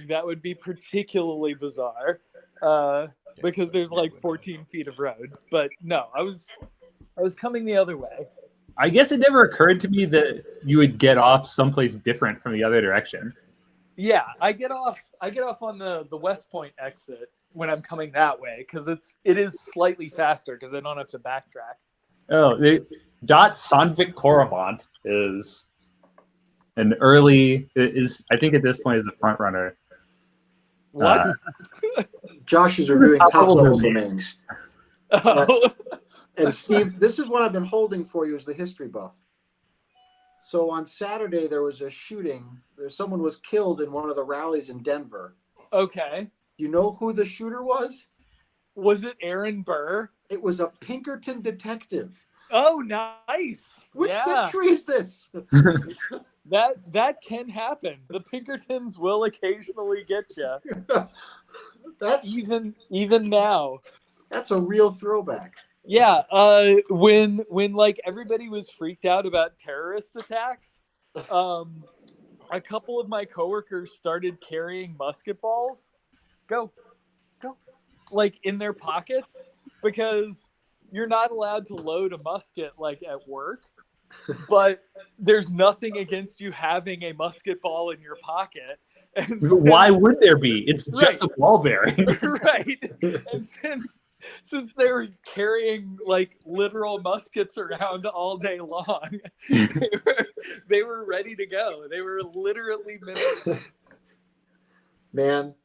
that would be particularly bizarre because there's like 14 feet of road. But no, I was coming the other way. I guess it never occurred to me that you would get off someplace different from the other direction. Yeah, I get off on the West Point exit when I'm coming that way because it is slightly faster because I don't have to backtrack. Oh, Dot Sandvik Koromont is an early I think at this point is a front runner. What? Josh is reviewing top-level domains. Oh. And Steve, this is what I've been holding for you as the history buff. So on Saturday, there was a shooting. Someone was killed in one of the rallies in Denver. Okay. Do you know who the shooter was? Was it Aaron Burr? It was a Pinkerton detective. Oh, nice. Which century is this? That can happen. The Pinkertons will occasionally get you. That's even now. That's a real throwback. Yeah, when like everybody was freaked out about terrorist attacks, a couple of my coworkers started carrying musket balls. Go, like in their pockets because you're not allowed to load a musket like at work. But there's nothing against you having a musket ball in your pocket. And why would there be? It's just a ball bearing. Right. And since they were carrying like literal muskets around all day long, they were ready to go. They were literally minutes. Man,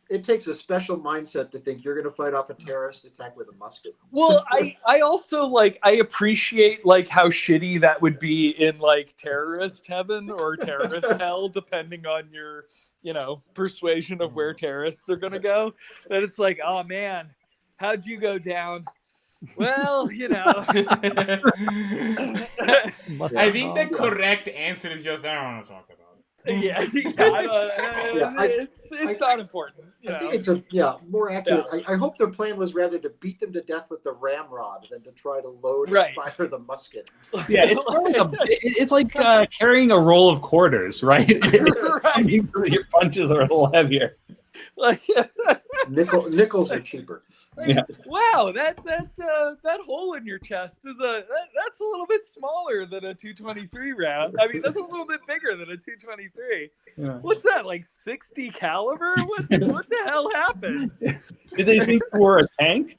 it takes a special mindset to think you're going to fight off a terrorist attack with a musket. Well, I also I appreciate like how shitty that would be in like terrorist heaven or terrorist hell, depending on your, persuasion of where terrorists are going to go. That it's like, oh man, how'd you go down? Well, I think the correct answer is just, I don't want to talk about it. Yeah, it's not important. I think it's more accurate. Yeah. I hope their plan was rather to beat them to death with the ramrod than to try to load and fire the musket. Yeah, it's like carrying a roll of quarters, right? Your punches are a little heavier. Nickels are cheaper. Yeah. Wow, that hole in your chest is that's a little bit smaller than a 223 round. I mean, that's a little bit bigger than a 223. Yeah. What's that, like 60 caliber? What the hell happened? Did they think you were a tank?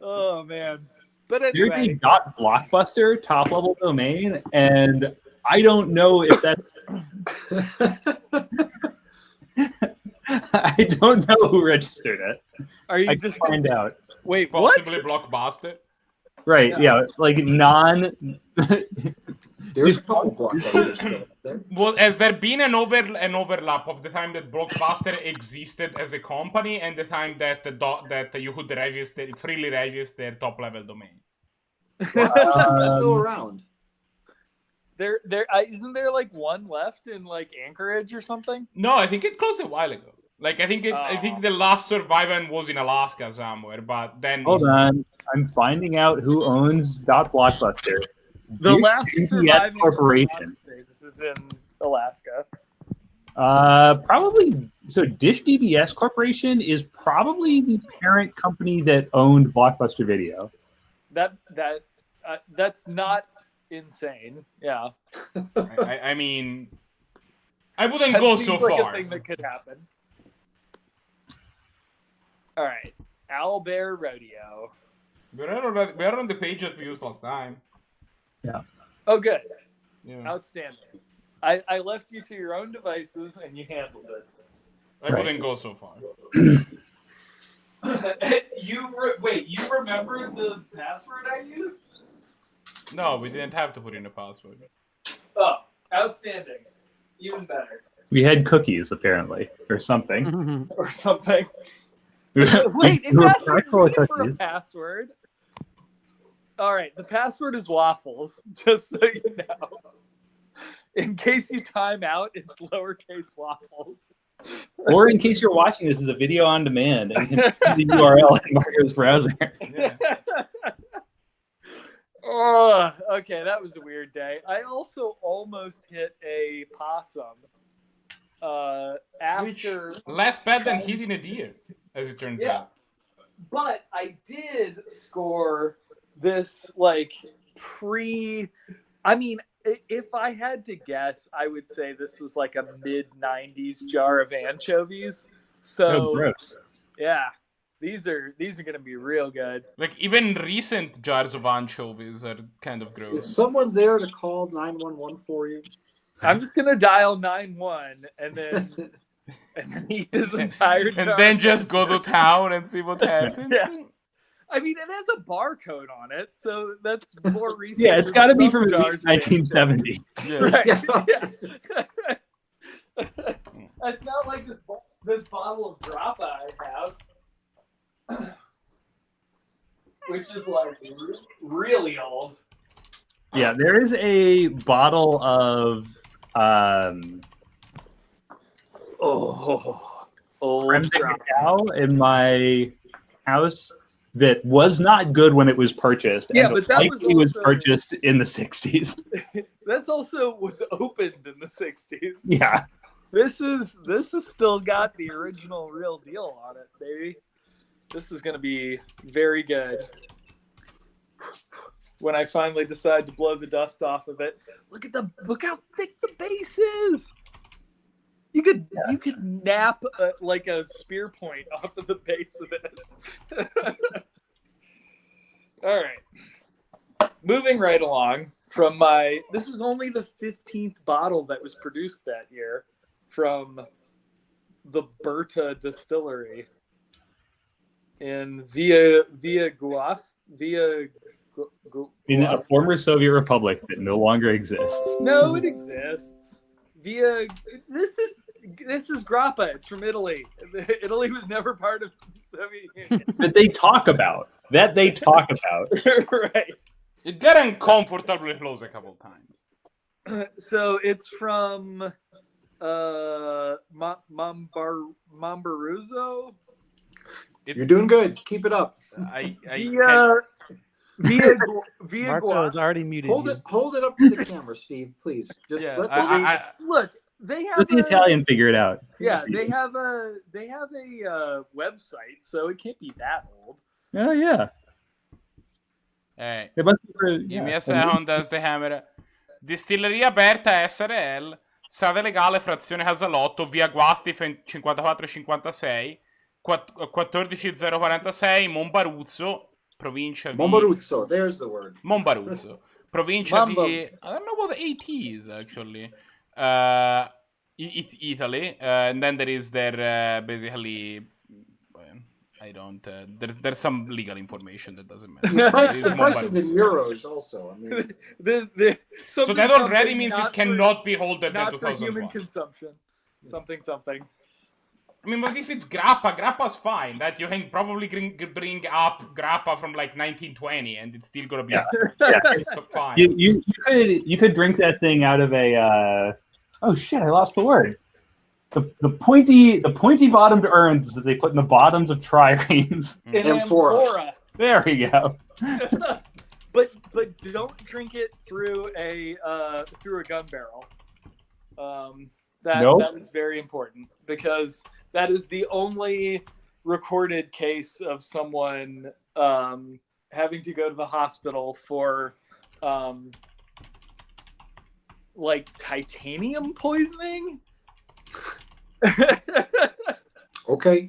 Oh man. But anyway, there's a dot blockbuster top level domain, and I don't know if that's I don't know who registered it. Are you I just find out? Wait, possibly Blockbuster? Right, yeah, like non. There's a couple blockbusters. Well, has there been an overlap of the time that Blockbuster existed as a company and the time that that you could freely register top level domain? Still around. There isn't there like one left in like Anchorage or something? No, I think it closed a while ago. Like I think the last survivor was in Alaska somewhere, but then hold on, I'm finding out who owns Dot Blockbuster. The last surviving corporation. This is in Alaska. Probably. So Dish DBS Corporation is probably the parent company that owned Blockbuster Video. That's not insane. Yeah. I mean, I wouldn't go so far. Like a thing that could happen. All right, Owlbear Rodeo. We're on the page that we used last time. Yeah. Oh, good. Yeah. Outstanding. I left you to your own devices and you handled it. I wouldn't go so far. You remembered the password I used? No, we didn't have to put in a password. Oh, outstanding. Even better. We had cookies, apparently, or something. Or something. Wait, it has to be for a password. All right, the password is waffles, just so you know. In case you time out, it's lowercase waffles. Or in case you're watching this as a video on demand and can see the URL in Marco's browser. Yeah. Oh, okay, that was a weird day. I also almost hit a possum. After Less bad than hitting a deer, as it turns out. But I did score this like I mean, if I had to guess, I would say this was like a mid-90s jar of anchovies. So gross. yeah, these are going to be real good. Like even recent jars of anchovies are kind of gross. Is someone there to call 911 for you? I'm just gonna dial 911 and then eat his entire jar. And then just go to town and see what happens. Yeah. I mean, it has a barcode on it, so that's more recent. Yeah, it's got to be from at least jars. 1970. Yeah. Right. Yeah. It's not like this bottle of grappa I have, which is like really old. Yeah, there is a bottle of creme de cacao in my house that was not good when it was purchased. Yeah, and but that likely was was purchased in the 60s. That's also was opened in the 60s. Yeah. This is still got the original real deal on it, baby. This is gonna be very good. When I finally decide to blow the dust off of it, look how thick the base is. You could nap like a spear point off of the base of this. All right, moving right along from this is only the 15th bottle that was produced that year from the Berta Distillery in In a former Soviet republic that no longer exists. No, it exists. This is grappa. It's from Italy. Italy was never part of the Soviet Union. That they talk about. Right. It got uncomfortably close a couple times. So it's from Mombaruzzo. You're doing good. Keep it up. Via Marco is already muted. Hold it up to the camera, Steve, please. Just look. They have Let the Italian figure it out. Yeah, they have a website, so it can't be that old. Oh yeah. Give me a second as the hammer. Distilleria aperta SRL, sede legale frazione Casalotto, via Guasti 5456, 14046, Monbaruzzo, provincia di... Monbaruzzo, there's the word. Monbaruzzo, provincia di... I don't know what the AT is, actually. Italy, and then there is their basically I don't there's some legal information that doesn't matter. The price is in euros also. I mean, so that already means it cannot be older than 2001. Not for human consumption. Something. I mean, but if it's grappa's fine. That you can probably bring up grappa from like 1920, and it's still gonna be fine. You could drink that thing out of a. Oh shit! I lost the word. The pointy bottomed urns that they put in the bottoms of triremes. In amphora. There we go. but don't drink it through a gun barrel. That is very important because that is the only recorded case of someone having to go to the hospital for like titanium poisoning. Okay.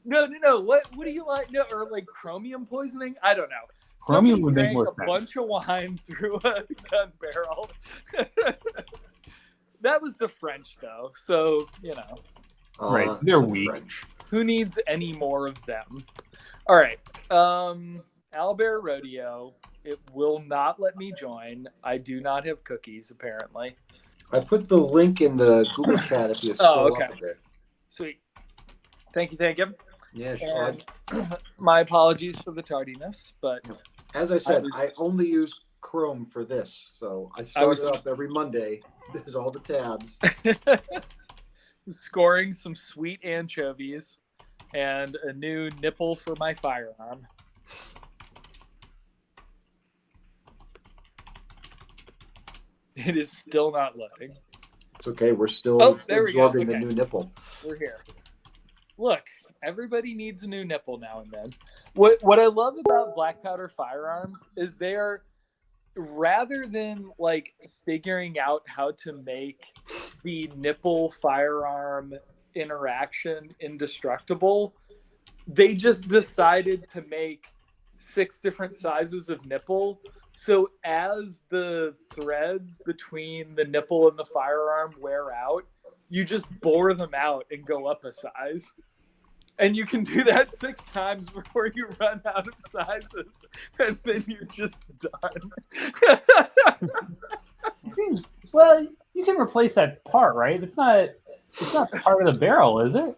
No. What do you like? No, or like chromium poisoning? I don't know. Chromium would make more sense. A bunch of wine through a gun barrel. That was the French, though, so you know. Right, they're weak. French. Who needs any more of them? All right, Owlbear Rodeo. It will not let me join. I do not have cookies, apparently. I put the link in the Google chat if you scroll up a bit. Sweet. Thank you. Yeah, sure. My apologies for the tardiness, but as I said, I only use Chrome for this, so I start it up every Monday. There's all the tabs. Scoring some sweet anchovies and a new nipple for my firearm. It is still not loading. It's okay. We're still There we go. absorbing the Okay. new nipple. We're here. Look, everybody needs a new nipple now and then. What I love about black powder firearms is they are, rather than like figuring out how to make the nipple firearm interaction indestructible, they just decided to make 6 different sizes of nipple. So as the threads between the nipple and the firearm wear out, you just bore them out and go up a size. And you can do that 6 times before you run out of sizes, and then you're just done. It seems, well, you can replace that part, right? It's not part of the barrel, is it?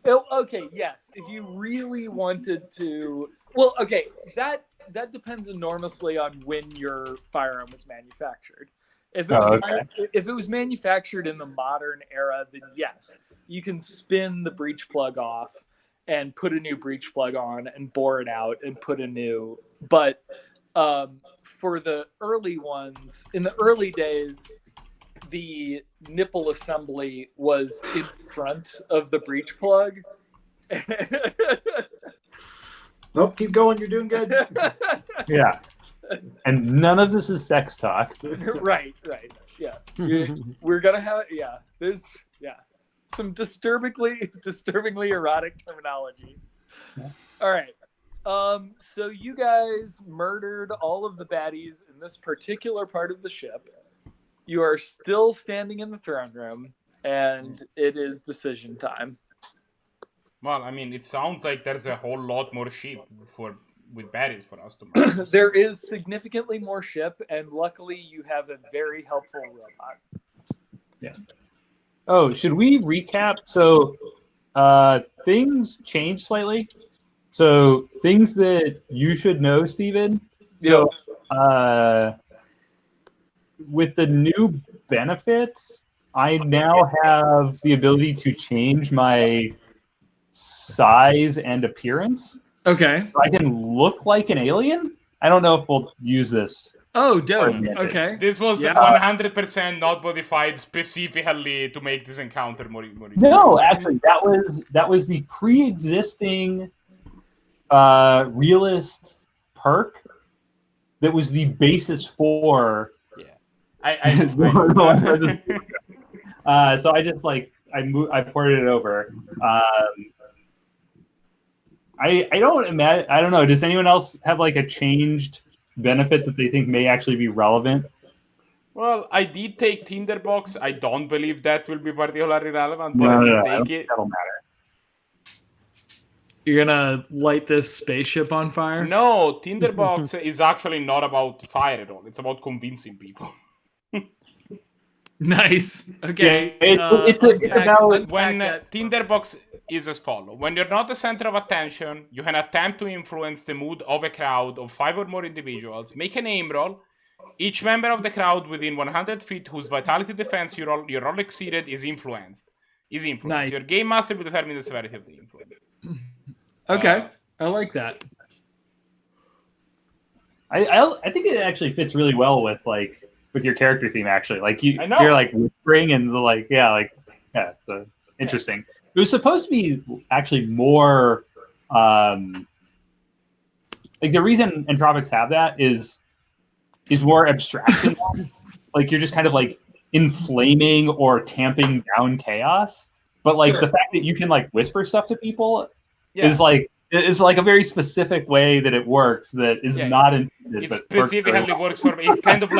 Okay, yes. If you really wanted to, well, okay, that depends enormously on when your firearm was manufactured. If it was manufactured in the modern era, then yes, you can spin the breech plug off and put a new breech plug on and bore it out and put a new. But for the early ones, in the early days, the nipple assembly was in front of the breech plug. Nope, keep going. You're doing good. Yeah. And none of this is sex talk. Right. Yes. We're gonna have there's some disturbingly erotic terminology. Yeah. All right. So you guys murdered all of the baddies in this particular part of the ship. You are still standing in the throne room, and it is decision time. Well, I mean, it sounds like there's a whole lot more ship with baddies for us to murder. There is significantly more ship, and luckily you have a very helpful robot. Yeah. Oh, should we recap? So, things changed slightly. So, things that you should know, Steven. So, with the new benefits, I now have the ability to change my size and appearance. Okay. I can look like an alien. I don't know if we'll use this. Oh, dope. Okay. This was 100% not modified specifically to make this encounter more. No, actually, that was the pre-existing realist perk that was the basis for. So I just I ported it over. I don't know. Does anyone else have like a changed benefit that they think may actually be relevant? Well, I did take Tinderbox. I don't believe that will be particularly relevant, but No, I did take it. That'll matter. You're gonna light this spaceship on fire? No, Tinderbox is actually not about fire at all. It's about convincing people. Nice. Okay. It's about when Tinderbox is as follows. When you're not the center of attention, you can attempt to influence the mood of a crowd of 5 or more individuals. Make a name roll. Each member of the crowd within 100 feet whose vitality defense your roll exceeded is influenced. Nice. Your game master will determine the severity of the influence. Okay. I like that. I think it actually fits really well with your character theme. Actually, you're like whispering and so interesting. It was supposed to be actually more the reason entropics have that is more abstraction. Like you're just kind of like inflaming or tamping down chaos, but the fact that you can whisper stuff to people is a very specific way that it works that is not intended. It specifically works for me. It's kind of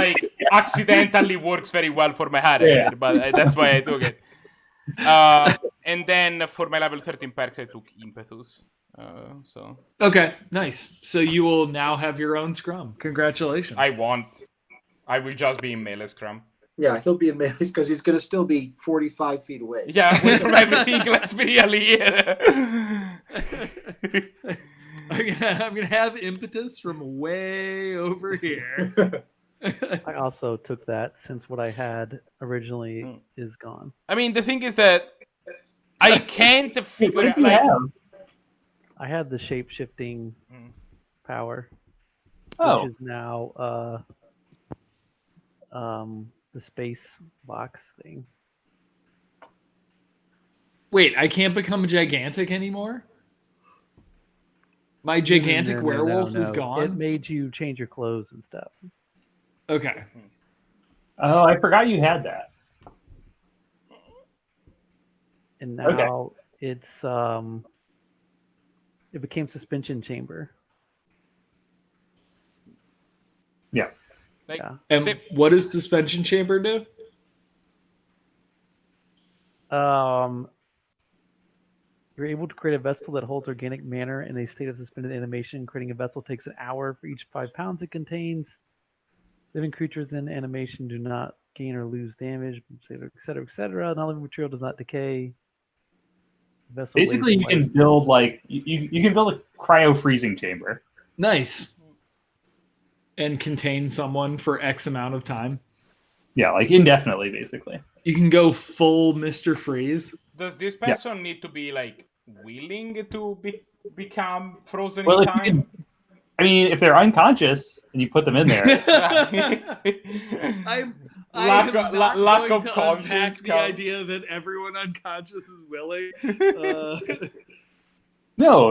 accidentally works very well for my character, but that's why I took it. And then for my level 13 perks, I took Impetus. Okay, nice. So you will now have your own scrum. Congratulations. I will just be in melee scrum. Yeah, he'll be in melee because he's going to still be 45 feet away. Yeah, away from everything. Let's be really. I'm gonna have Impetus from way over here. I also took that since what I had originally is gone. I mean, the thing is that I can't figure out. I had the shape-shifting power, which is now the space box thing. Wait, I can't become gigantic anymore? My gigantic werewolf is It gone? made you change your clothes and stuff. Okay. Oh, I forgot you had that. And now it's it became suspension chamber. Yeah. Like, Yeah. And what does suspension chamber do? You're able to create a vessel that holds organic matter in a state of suspended animation. Creating a vessel takes an hour for each 5 pounds it contains. Living creatures in animation do not gain or lose damage, etc., etc. Non-living material does not decay. Vessel Basically, you can build you can build a cryo freezing chamber. Nice. And contain someone for X amount of time. Yeah, like indefinitely, basically. You can go full Mr. Freeze. Does this person need to be like willing to become frozen Well, in time? if they're unconscious and you put them in there, Lack of to conscience. the idea that everyone unconscious is willing. no,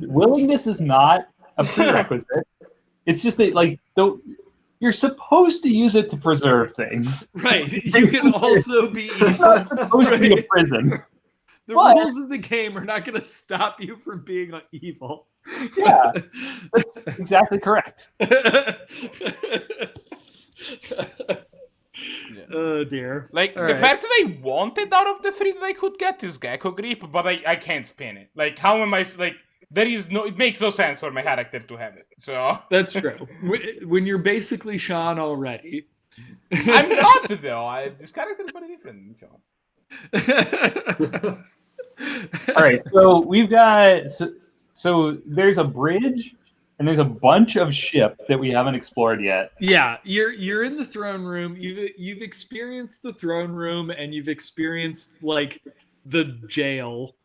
willingness is not a prerequisite. It's just that you're supposed to use it to preserve things. Right. You can also be It's not supposed to be a prison. The rules of the game are not going to stop you from being evil. Yeah, that's exactly correct. Oh dear. Like All the right. fact that I wanted out of the 3 that I could get is Gecko Grip, but I can't spin it. Like, how am I there is no, it makes no sense for my character to have it. So That's true. When you're basically Sean already. I'm not though. This character is very different than Sean. All right, so we've got so there's a bridge and there's a bunch of ship that we haven't explored yet. Yeah, you're in the throne room. You've experienced the throne room and you've experienced the jail.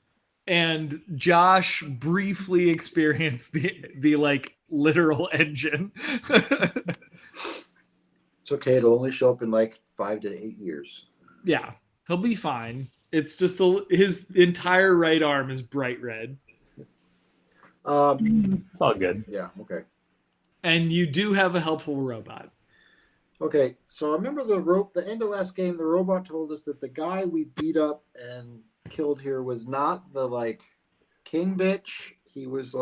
And Josh briefly experienced the literal engine. It's okay. It'll only show up in 5 to 8 years. Yeah, he'll be fine. It's just his entire right arm is bright red. It's all good. Yeah. Okay. And you do have a helpful robot. Okay. So I remember the end of last game. The robot told us that the guy we beat up and killed here was not the king bitch. He was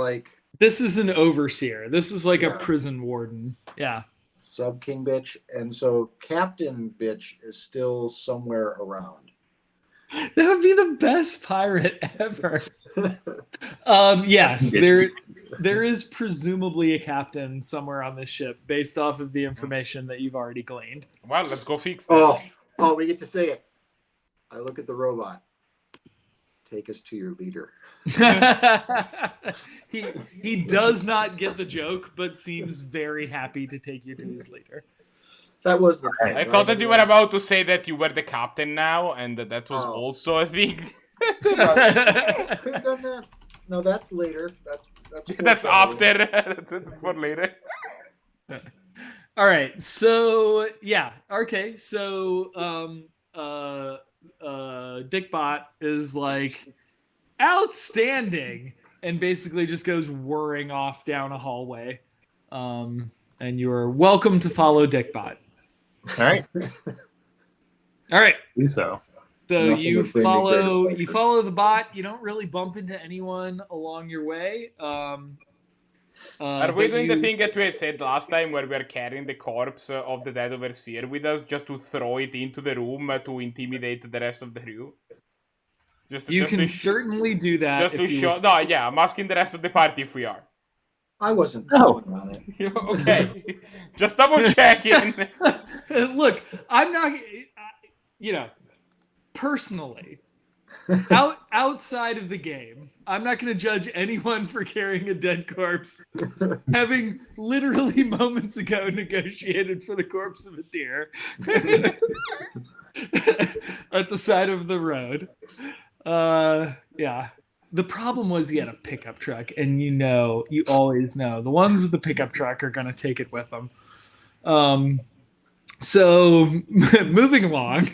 this is an overseer. This is a prison warden. Yeah. Sub king bitch, and so captain bitch is still somewhere around. That would be the best pirate ever. Yes, there is presumably a captain somewhere on this ship based off of the information that you've already gleaned. Well, let's go fix this. Oh, we get to say it. I look at the robot. Take us to your leader. He does not get the joke, but seems very happy to take you to his leader. That was the I thought that you were about to say that you were the captain now, and that was also a thing. Could have done that. No, that's later. That's after. That's for later. All right. So yeah. Okay. So Dickbot is outstanding and basically just goes whirring off down a hallway. And you are welcome to follow Dickbot. All right. All right. Do so. So Nothing you would bring me greater follow pleasure. the bot. You don't really bump into anyone along your way. Are we doing the thing that we said last time where we are carrying the corpse of the dead overseer with us just to throw it into the room to intimidate the rest of the crew? You can certainly do that. Just to show. No, yeah, I'm asking the rest of the party if we are. I wasn't No. on it. Okay. Just double checking. Look, I'm not, personally, outside of the game, I'm not going to judge anyone for carrying a dead corpse, having literally moments ago negotiated for the corpse of a deer at the side of the road. Yeah. The problem was he had a pickup truck, and you always know the ones with the pickup truck are going to take it with them. So moving along,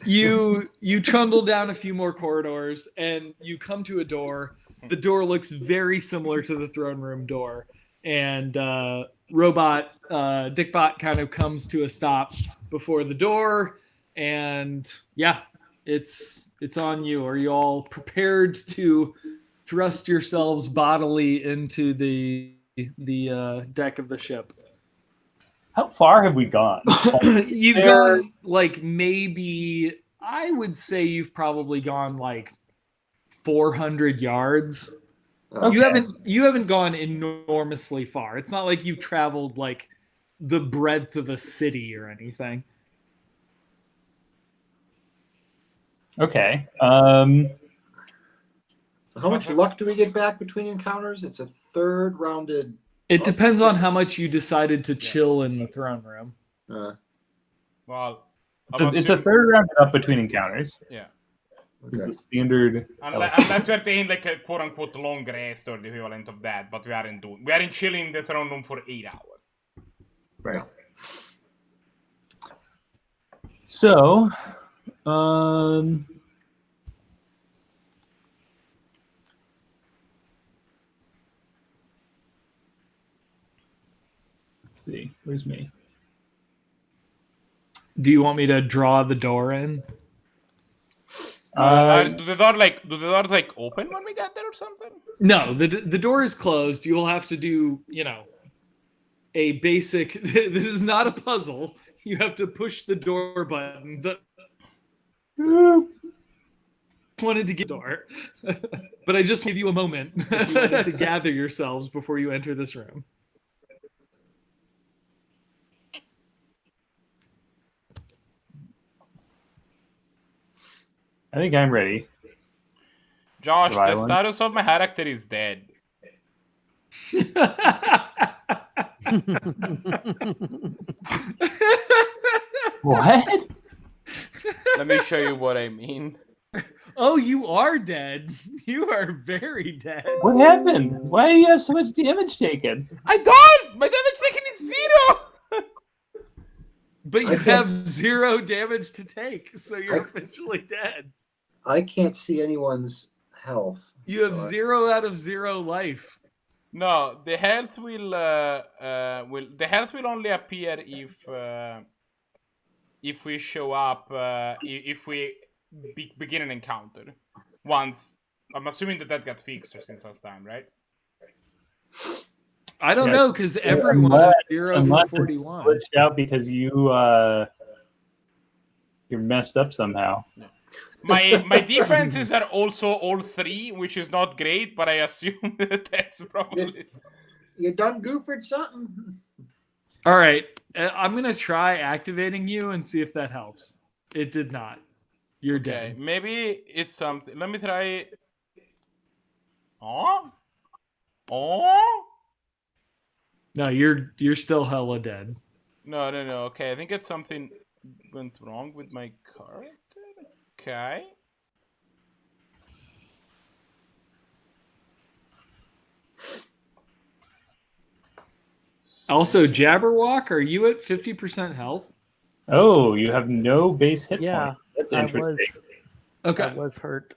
you trundle down a few more corridors and you come to a door. The door looks very similar to the throne room door, and robot Dickbot kind of comes to a stop before the door, and yeah, it's on you. Are you all prepared to thrust yourselves bodily into the deck of the ship? How far have we gone? You've gone like maybe I would say you've probably gone like 400 yards. Okay. You haven't gone enormously far. It's not like you've traveled like the breadth of a city or anything. Okay. How much luck do we get back between encounters? It's a third rounded. It depends on how much you decided to chill in the throne room. Well, It's a third round up between encounters. Yeah. Is the standard. Unless we're taking like a quote unquote long rest or the equivalent of that, but we aren't chilling in the throne room for 8 hours. Right. So, let's see. Where's me? Do you want me to draw the door in? Do the doors like open when we get there or something? No, the door is closed. You will have to do, a basic. This is not a puzzle. You have to push the door button. Wanted to get door, but I just give you a moment to gather yourselves before you enter this room. I think I'm ready. Josh, the Violent. status of my character is dead. What? Let me show you what I mean. Oh, you are dead. You are very dead. What happened? Why do you have so much damage taken? I don't! My damage taken is 0! But you have 0 damage to take, so you're officially dead. I can't see anyone's health. You have 0 out of 0 life. No, the health will only appear if we show up if we begin an encounter. Once, I'm assuming that got fixed since last time, right? I don't know because everyone is 0 for 41. It's glitched out because you're messed up somehow. My defenses are also all 3, which is not great, but I assume that's probably. You done goofed something. All right, I'm gonna try activating you and see if that helps. It did not. You're dead. Maybe it's something. Let me try. No, you're still hella dead. No. Okay, I think it's something went wrong with my character. Okay. Also, Jabberwock, are you at 50% health? Oh, you have no base hit Yeah, points. That's interesting. Okay. I was hurt.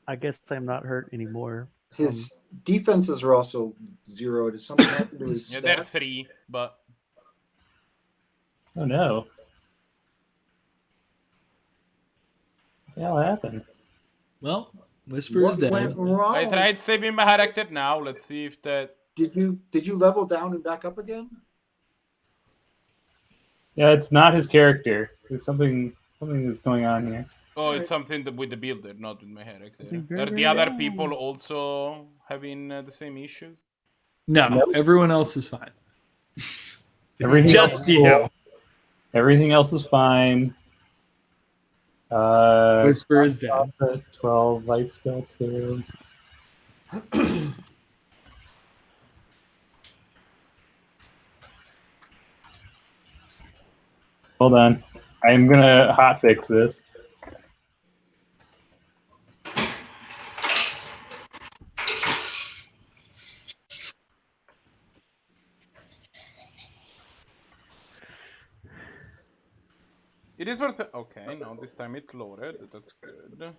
I guess I'm not hurt anymore. His defenses are also 0. Does something happen to his Yeah, stats? they're 3, but Oh no. What the hell happened? Well, Whisper's What dead. went wrong? I tried saving my character now. Let's see if that. Did you level down and back up again? Yeah, it's not his character. There's something is going on here. Oh, it's something with the builder, not with my character. Very, Are the very other down. people also having the same issues? No, everyone else is fine. Everything Just else is you. cool. Everything else is fine. Whisper is dead. 12, light skill 2. Hold on. I'm gonna hotfix this. It is worth. Okay, now this time it loaded. That's good.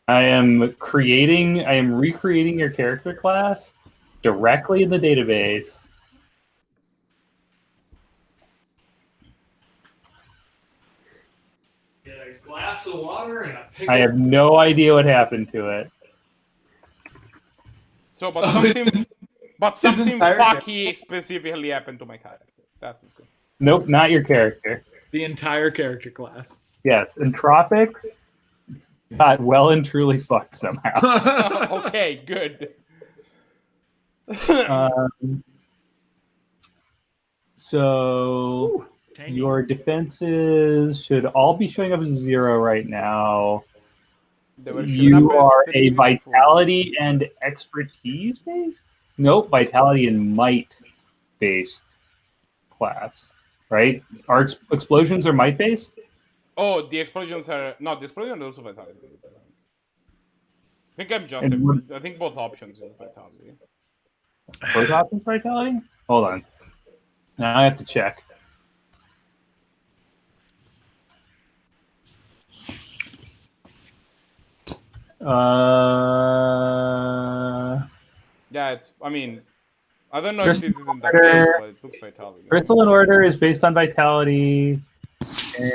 I am recreating your character class directly in the database. Get a glass of water and a pickle. I have no idea what happened to it. So, but something entire fucky specifically happened to my character. That's what's good. Nope, not your character. The entire character class. Yes, Entropics got well and truly fucked somehow. Okay, good. So Tangy. your defenses should all be showing up as 0 right now. They were showing You up as are a 3 before. vitality and expertise based? Nope, vitality and might based class, right? Our explosions are might based? Oh, the explosions are not. The explosions are also vitality. I think I'm just. And I think both options are vitality. both options vitality? Hold on. Now I have to check. Yeah, it's. I mean, I don't know if this is in the Order. game, but it looks vitality. Crystal and Order is based on vitality,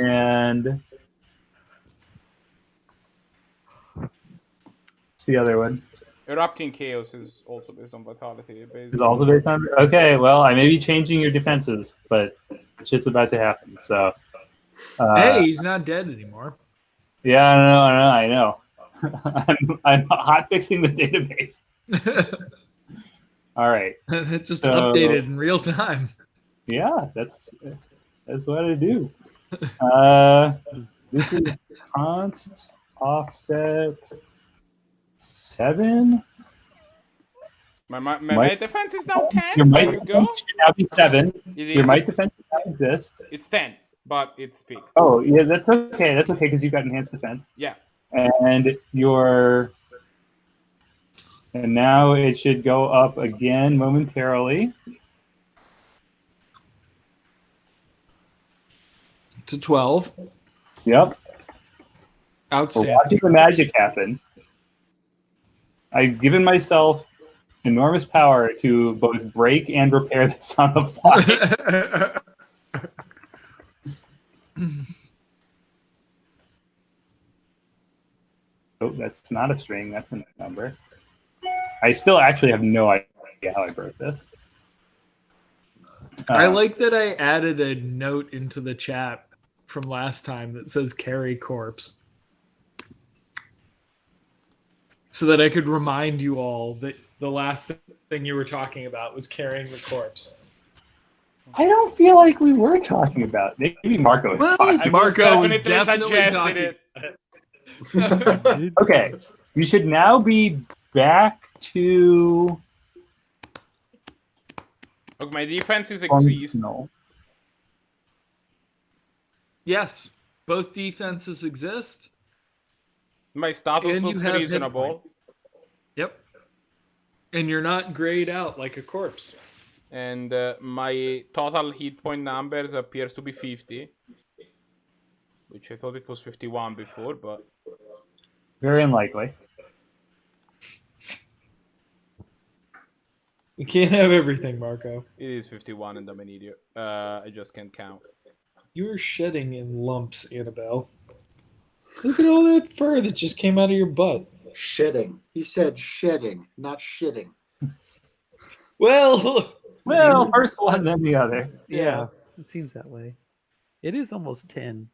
and what's the other one? Erupting Chaos is also based on vitality. Based Is also based on. Okay, well, I may be changing your defenses, but shit's about to happen. So, Hey, he's not dead anymore. yeah, I know. I'm hot fixing the database. All right. It's just So- updated in real time. Yeah, that's what I do. This is const offset 7. My defense is now 10. Your might There you go. defense should now be 7. It Your is- might defense should now exist. It's 10, but it's fixed. Oh, yeah, that's okay. That's okay because you've got enhanced defense. Yeah. And now it should go up again momentarily. To 12. Yep. We're Outstanding. watching the magic happen. I've given myself enormous power to both break and repair this on the fly. Oh, that's not a string. That's a number. I still actually have no idea how I broke this. I like that I added a note into the chat from last time that says carry corpse. So that I could remind you all that the last thing you were talking about was carrying the corpse. I don't feel like we were talking about. Maybe Marco was Well, talking. I Marco was definitely definitely suggested talking. it. Okay, you should now be back to Look, my defenses exist. functional. Yes, both defenses exist. My status And you looks have hit reasonable. Yep. And you're not grayed out like a corpse. And my total hit point numbers appears to be 50. Which I thought it was 51 before, but... Very unlikely. You can't have everything, Marco. It is 51 and I'm an idiot. I just can't count. You are shedding in lumps, Annabelle. Look at all that fur that just came out of your butt. Shedding. He said shedding, not shitting. Well, Well, first one, then the other. Yeah, it seems that way. It is almost 10.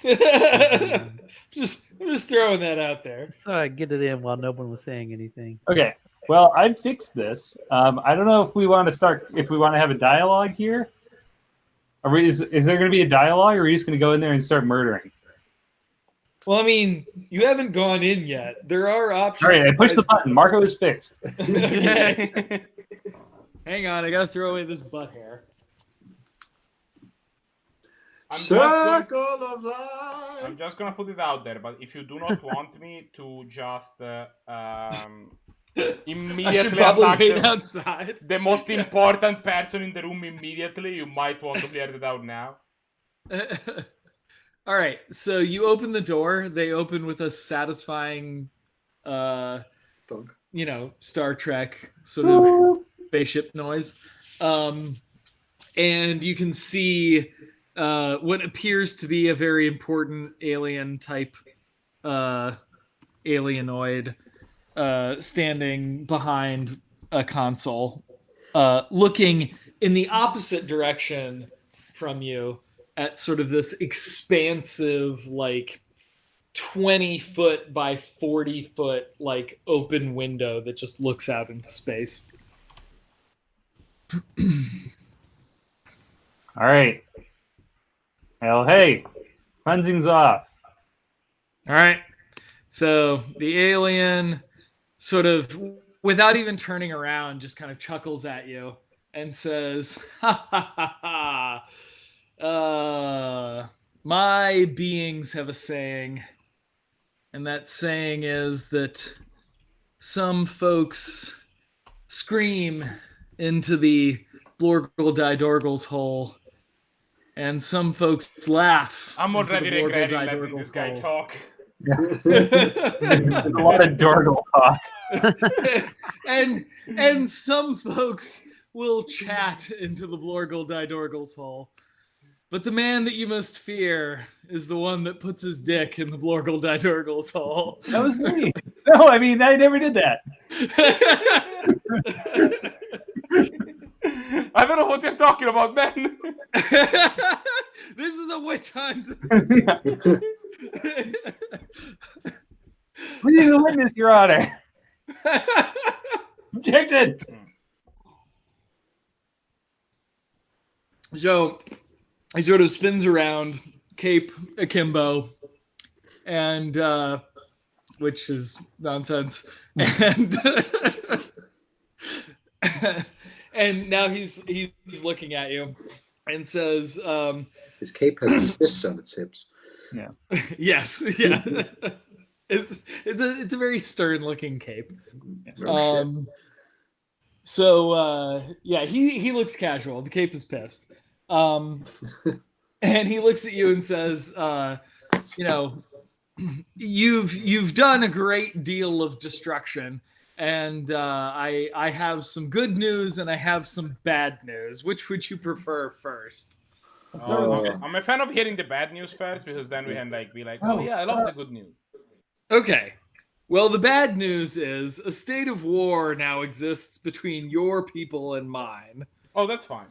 I'm just throwing that out there. So I get it in while no one was saying anything. Okay. Well, I've fixed this. I don't know if we want to start. If we want to have a dialogue here, is there going to be a dialogue, or are we just going to go in there and start murdering? Well, I mean, you haven't gone in yet. There are options. All right, I pushed the button. Marco is fixed. Okay. Hang on, I gotta throw away this butt hair. Circle of life. I'm just gonna put it out there, but if you do not want me to just immediately I should probably attack wait outside. the most important person in the room immediately, you might want to clear it out now. All right, so you open the door. They open with a satisfying, Thunk. Star Trek sort of spaceship noise. And you can see what appears to be a very important alien type alienoid standing behind a console, looking in the opposite direction from you at sort of this expansive, like 20-foot by 40-foot, like open window that just looks out into space. All right. Well, hey, cleansing's off. All right. So the alien sort of, without even turning around, just kind of chuckles at you and says, ha ha ha ha. My beings have a saying, and that saying is that some folks scream into the Blorgle Didorgle's hole, and some folks laugh. I'm into the already Blorgle regretting letting Didorgle's this guy hole. talk. There's a lot of Dorgle talk. and some folks will chat into the Blorgle Didorgle's hole. But the man that you must fear is the one that puts his dick in the Blorgle Didorgle's hole. That was me. No, I mean, I never did that. I don't know what you're talking about, man. This is a witch hunt. We need a witness, Your Honor. Objection. So he sort of spins around, cape akimbo, and which is nonsense, and and now he's looking at you and says, His cape has his fists on its hips. Yeah. "Yes, yeah." It's a very stern looking cape. Oh, So he looks casual. The cape is pissed. And he looks at you and says, you've done a great deal of destruction, and I have some good news and I have some bad news. Which would you prefer first? I'm a fan of hearing the bad news first, because then we can be like, oh yeah, I love the good news. Okay. Well, the bad news is a state of war now exists between your people and mine. Oh, that's fine.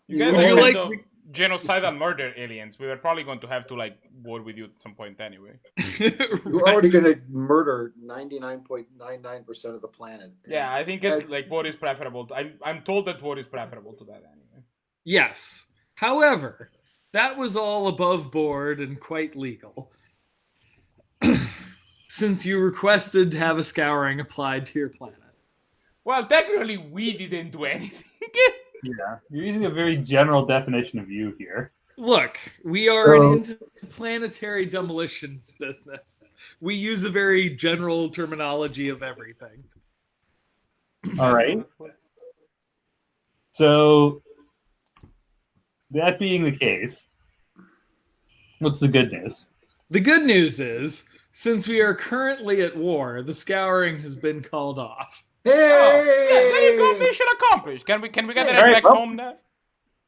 You guys Would are you like like genocidal murder aliens. We were probably going to have to war with you at some point anyway. You're already going to murder 99.99% of the planet. Yeah, I think it's war is preferable. I'm told that war is preferable to that anyway. Yes. However, that was all above board and quite legal. Since you requested to have a scouring applied to your planet. Well, technically, we didn't do anything. Yeah, you're using a very general definition of you here. Look, we are an interplanetary demolitions business. We use a very general terminology of everything. All right. So, that being the case, what's the good news? The good news is, since we are currently at war, the scouring has been called off. Hey! Oh, yeah, there you go. Mission accomplished. Can we get that back home now?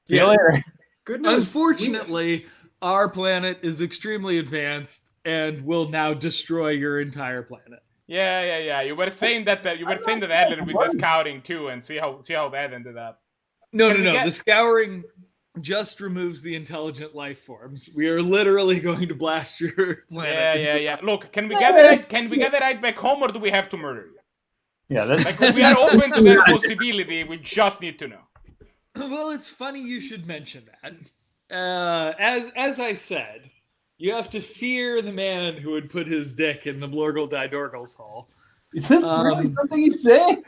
See you later. Good news. Unfortunately, our planet is extremely advanced and will now destroy your entire planet. Yeah. You were saying that earlier with the scouting too, and see how that ended up. No. The scouring just removes the intelligent life forms. We are literally going to blast your planet. Yeah. Look, can we get the right back home, or do we have to murder you? Yeah, that's We are open to that possibility. We just need to know. Well, it's funny you should mention that. As I said, you have to fear the man who would put his dick in the Blorgle Didorgle's hole. Is this really something he's saying?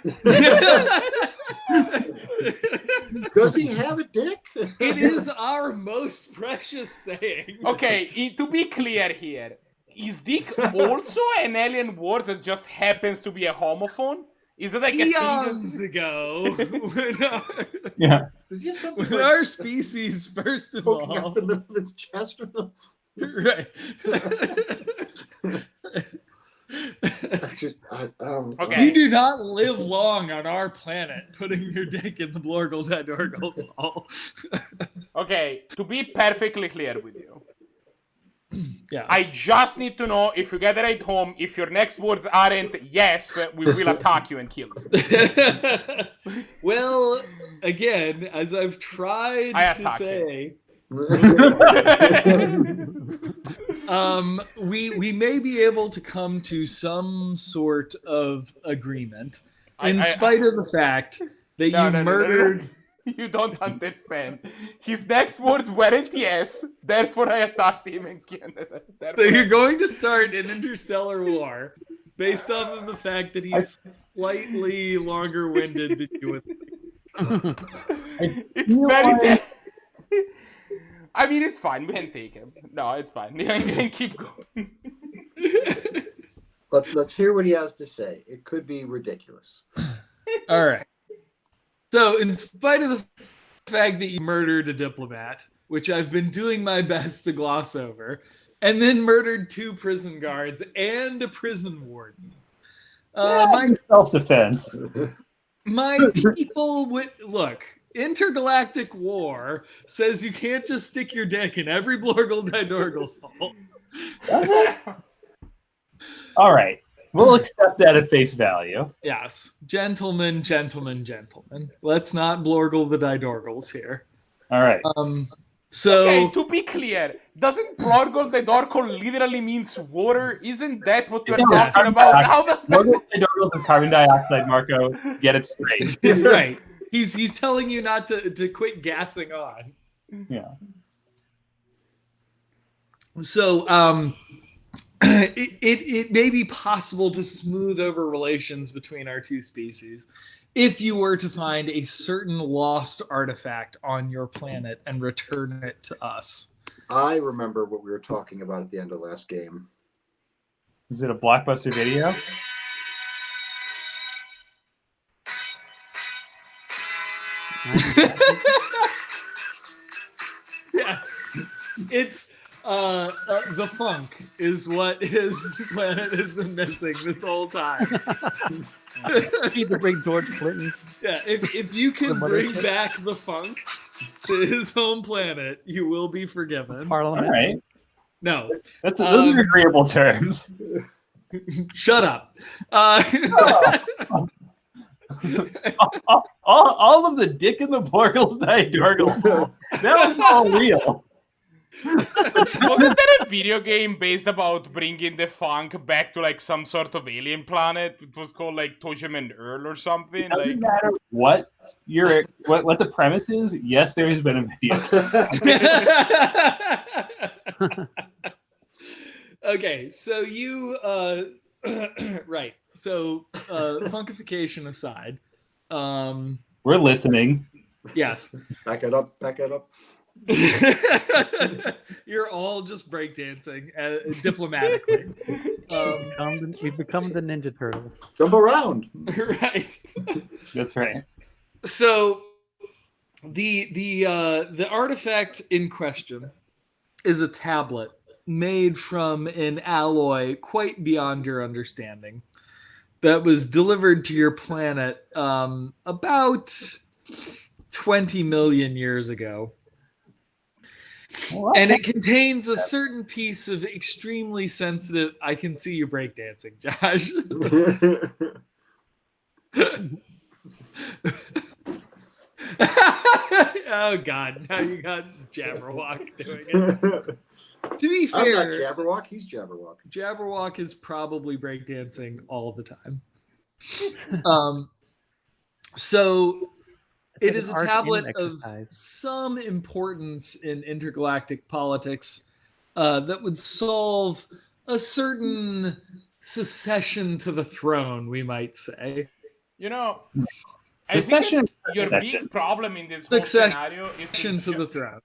Does he have a dick? It is our most precious saying. Okay, to be clear here, is dick also an alien word that just happens to be a homophone? Is it like a Eons thing? ago, Yeah. Does he have something when like our species first poking out evolved, the middle of his chest or something? right? Actually, Okay. You do not live long on our planet, putting your dick in the Blorgle Didorgle's hole. Okay, to be perfectly clear with you, Yes. I just need to know if you gather at home, if your next words aren't yes, we will attack you and kill you. Well, again, as I've tried I to attack say, we may be able to come to some sort of agreement, in spite of the fact that you murdered. You don't understand. His next words weren't yes, therefore I attacked him and killed him. So you're going to start an interstellar war based off of the fact that he's slightly longer-winded than you would think. It's very dead. I mean, it's fine. We can take him. No, it's fine. We can keep going. let's hear what he has to say. It could be ridiculous. All right. So, in spite of the fact that you murdered a diplomat, which I've been doing my best to gloss over, and then murdered 2 prison guards and a prison warden, My self-defense. my people would look. Intergalactic war says you can't just stick your dick in every Blorgle Didorgle's hole. All right. We'll accept that at face value. Yes. Gentlemen. Let's not Blorgle the Didorgles here. All right. So Okay, to be clear, doesn't Blorgle the Dorkle literally means water? Isn't that what we're Yes. talking about? How does that... Blorgle is carbon dioxide, Marco. Get it straight. right. He's telling you not to quit gassing on. Yeah. So it may be possible to smooth over relations between our 2 species if you were to find a certain lost artifact on your planet and return it to us. I remember what we were talking about at the end of last game. Is it a Blockbuster video? Yes. It's the funk is what his planet has been missing this whole time. You need to bring George Clinton. Yeah, if you can bring back the funk to his home planet, you will be forgiven. All Parliament. right. No. Those are agreeable terms. Shut up. All of the dick in the Blorgle's Didorgle. That was all real. Wasn't there a video game based about bringing the funk back to like some sort of alien planet? It was called like Tojem and Earl or something. It doesn't Like, matter what what the premise is. Yes, there has been a video. Okay, so you right. So funkification aside, We're listening. yes. Back it up. You're all just breakdancing diplomatically. We've become the Ninja Turtles. Jump around. Right. That's right. So the artifact in question is a tablet made from an alloy quite beyond your understanding that was delivered to your planet about 20 million years ago. And it contains a certain piece of extremely sensitive. I can see you breakdancing, Josh. Oh God! Now you got Jabberwock doing it. To be I'm not fair, Jabberwock. He's Jabberwock. Jabberwock is probably breakdancing all the time. So it is a Art tablet and of exercise. some importance in intergalactic politics that would solve a certain secession to the throne, we might say. you know, Secession. Your big problem in this whole Succession scenario is to the throne.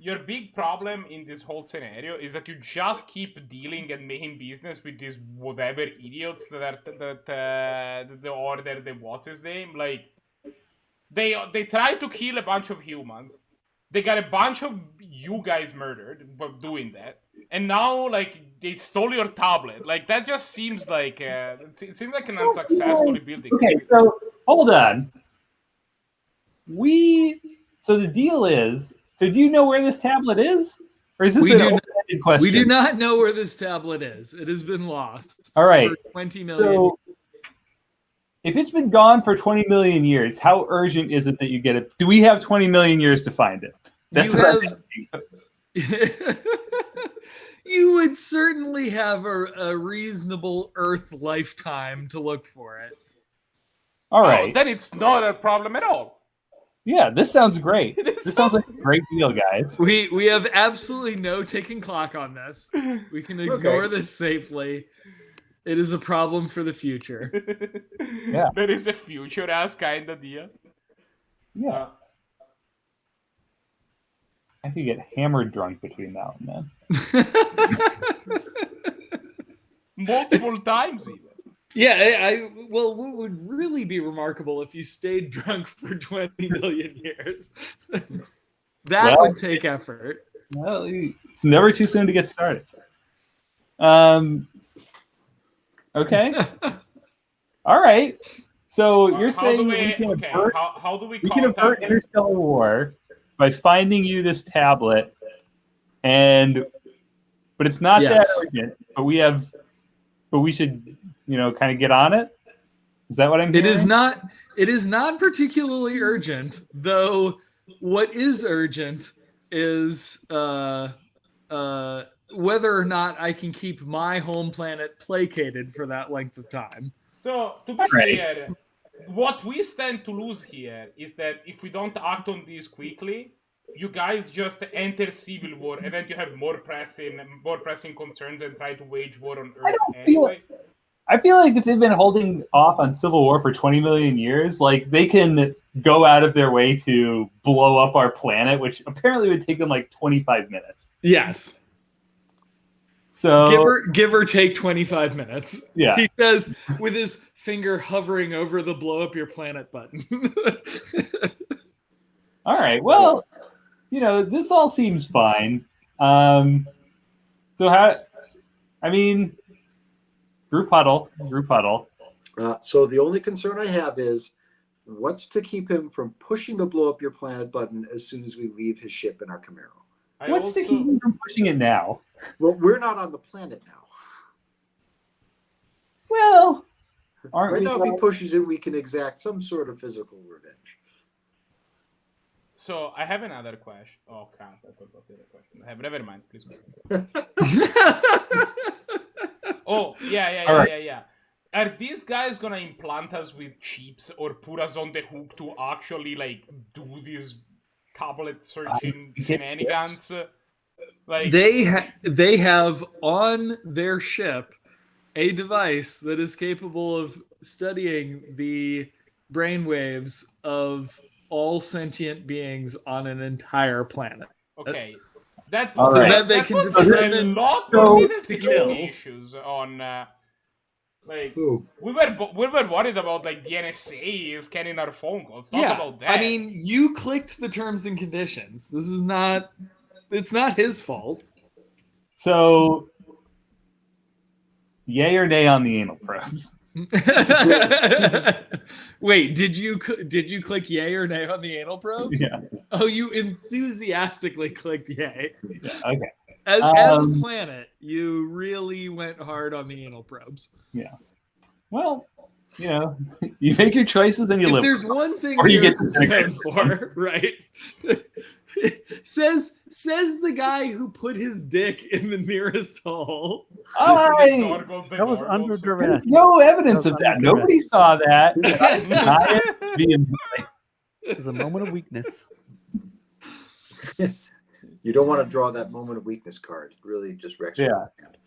your big problem in this whole scenario is that you just keep dealing and making business with these whatever idiots that order the what's his name. Like they tried to kill a bunch of humans. They got a bunch of you guys murdered by doing that, and now like they stole your tablet. Like that just seems like it seems like an unsuccessfully built. Okay, so hold on. So the deal is. So do you know where this tablet is, or is this an open-ended question? We do not know where this tablet is. It has been lost. All right. For 20 million. So, if it's been gone for 20 million years, how urgent is it that you get it? Do we have 20 million years to find it? That's you would certainly have a reasonable Earth lifetime to look for it. All right. Oh, then it's not a problem at all. Yeah, this sounds great. This sounds like a great deal, guys. We have absolutely no ticking clock on this. We can ignore this safely. It is a problem for the future. Yeah. There is a future-ass kind of deal. Yeah. I could get hammered drunk between now and then. Multiple times even. Yeah, well, what would really be remarkable if you stayed drunk for 20 million years. That would take effort. Well, it's never too soon to get started. Okay. All right. So you're saying we can avert, how do we can avert interstellar war by finding you this tablet, but it's not that urgent. But we should, kind of get on it. Is that what I'm hearing? It is not particularly urgent, though. What is urgent is whether or not I can keep my home planet placated for that length of time. So, to be clear, what we stand to lose here is that if we don't act on this quickly, you guys just enter civil war, and then you have more pressing concerns and try to wage war on Earth anyway. I feel like if they've been holding off on civil war for 20 million years, like they can go out of their way to blow up our planet, which apparently would take them like 25 minutes. Yes. So give or take 25 minutes. Yeah. He says with his finger hovering over the blow up your planet button. All right. Well, this all seems fine. Group huddle. So the only concern I have is what's to keep him from pushing the blow up your planet button as soon as we leave his ship in our Camaro? What's to keep him from pushing it now? Well, we're not on the planet now. Well, right now, if he pushes it, we can exact some sort of physical revenge. So I have another question. Oh crap! I forgot the other question. Never mind. Please. Oh yeah. Are these guys gonna implant us with chips or put us on the hook to actually like do these tablet searching shenanigans? Like they have on their ship a device that is capable of studying the brainwaves of all sentient beings on an entire planet. Okay. That they can determine a lot to of kill issues on we were worried about like the NSA scanning our phone calls. Not about that. I mean, you clicked the terms and conditions. It's not his fault. So, yay or nay on the anal probes? Wait, did you click yay or nay on the anal probes? Yeah. Oh, you enthusiastically clicked yay. Yeah, okay. As a planet, you really went hard on the anal probes. Yeah. Well, you make your choices and you live. If there's one thing or you Earth get is known for, right? says the guy who put his dick in the nearest hole. That was under duress. No evidence of that. Nobody saw that. It was a moment of weakness. You don't want to draw that moment of weakness card. It really just wrecks your hand.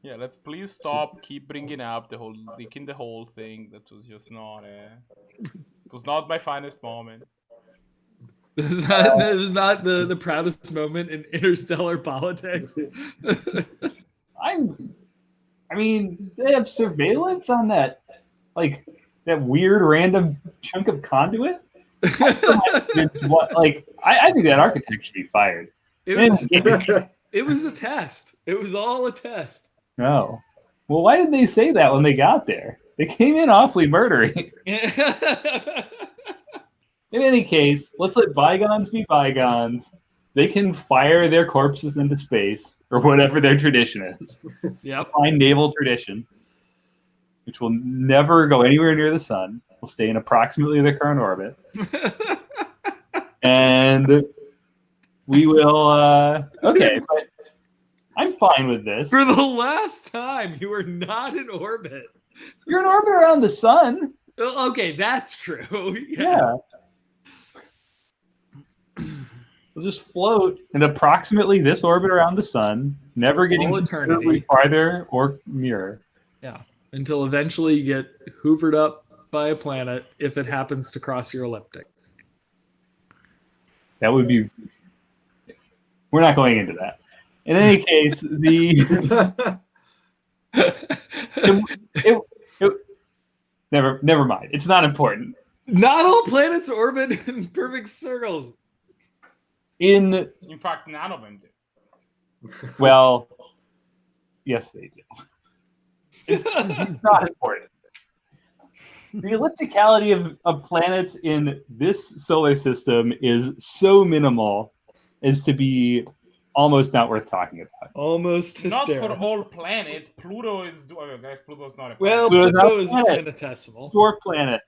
Yeah, let's please stop. Keep bringing up the whole dick in the hole thing. That was just not. It was not my finest moment. This is not the proudest moment in interstellar politics. I mean, they have surveillance on that, like that weird random chunk of conduit. It's what, like, I think that architect should be fired. It was a test. It was all a test. No. Well, why did they say that when they got there? They came in awfully murdery. In any case, let's let bygones be bygones. They can fire their corpses into space, or whatever their tradition is. Yep. Fine naval tradition, which will never go anywhere near the sun. Will stay in approximately the current orbit. And we will, okay, but I'm fine with this. For the last time, you are not in orbit. You're in orbit around the sun. Okay, that's true. Yes. Yeah. We'll just float in approximately this orbit around the sun, never getting All eternity. farther or nearer. Yeah. Until eventually you get hoovered up by a planet if it happens to cross your ecliptic. That would be. We're not going into that. In any case, never mind. It's not important. Not all planets orbit in perfect circles. In fact, none of them do. Well, yes, they do. It's not important. The ellipticality of planets in this solar system is so minimal as to be almost not worth talking about. Almost hysterical. Not for all planet. Pluto is. Oh, guys, Pluto's not a planet. Well, Pluto's not Pluto a is planet. infinitesimal. Dwarf planet.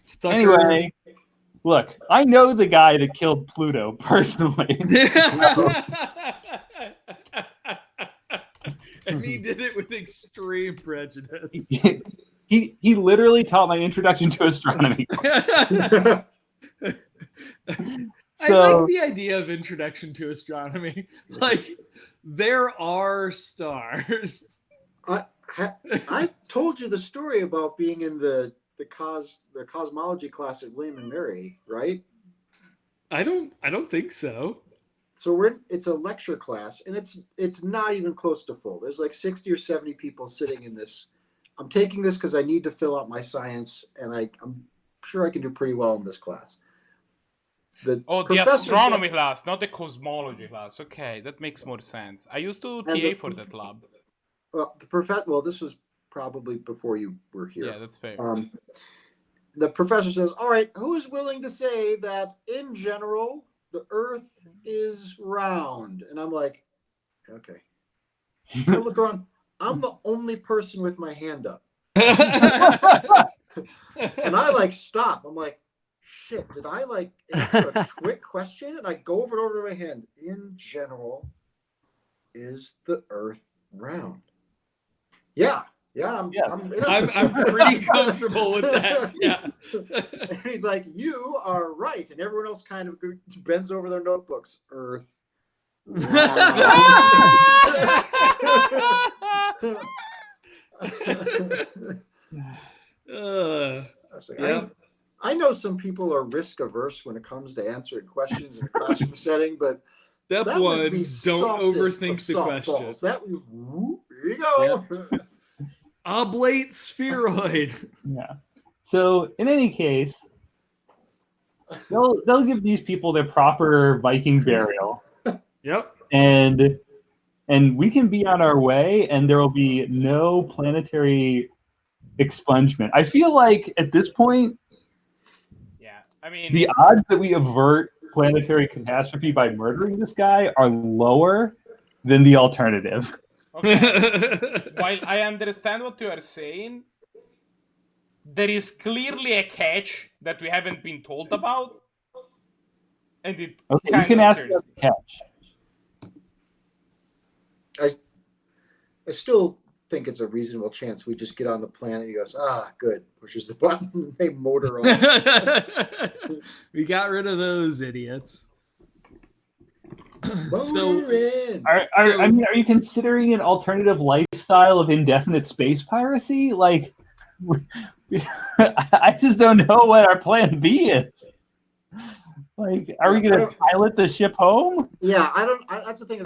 Sucker. Anyway, look, I know the guy that killed Pluto personally. And he did it with extreme prejudice. He literally taught my introduction to astronomy. I So- like the idea of introduction to astronomy. Like, there are stars. I told you the story about being in the cosmology class at William and Mary, right? I don't think so. So it's a lecture class, and it's not even close to full. There's like 60 or 70 people sitting in this. I'm taking this because I need to fill out my science, and I'm sure I can do pretty well in this class. The astronomy class, not the cosmology class. Okay, that makes more sense. I used to TA for that lab. Well, this was probably before you were here. Yeah, that's fair. The professor says, all right, who is willing to say that in general, the Earth is round? And I'm like, okay. I look around. I'm the only person with my hand up. And I stop. I'm like, shit, did I answer a quick question? And I go over to my hand. In general, is the Earth round? Yeah. I'm pretty comfortable with that. Yeah. And he's like, you are right. And everyone else kind of bends over their notebooks. Earth. I know some people are risk averse when it comes to answering questions in a classroom setting, but Step that one, was the don't softest overthink of the question. softballs. That was, here you go. Oblate spheroid. Yeah. So in any case, they'll give these people their proper Viking burial. Yep. And we can be on our way, and there will be no planetary expungement. I feel like at this point, yeah, I mean, the odds that we avert planetary catastrophe by murdering this guy are lower than the alternative. Okay. While I understand what you are saying, there is clearly a catch that we haven't been told about. And it Okay, you can ask about the catch. I still think it's a reasonable chance we just get on the planet. He goes, good. Pushes the button. They motor off. We got rid of those idiots. Are you considering an alternative lifestyle of indefinite space piracy? Like, I just don't know what our plan B is. Like, are we going to pilot the ship home? Yeah, I don't. That's the thing.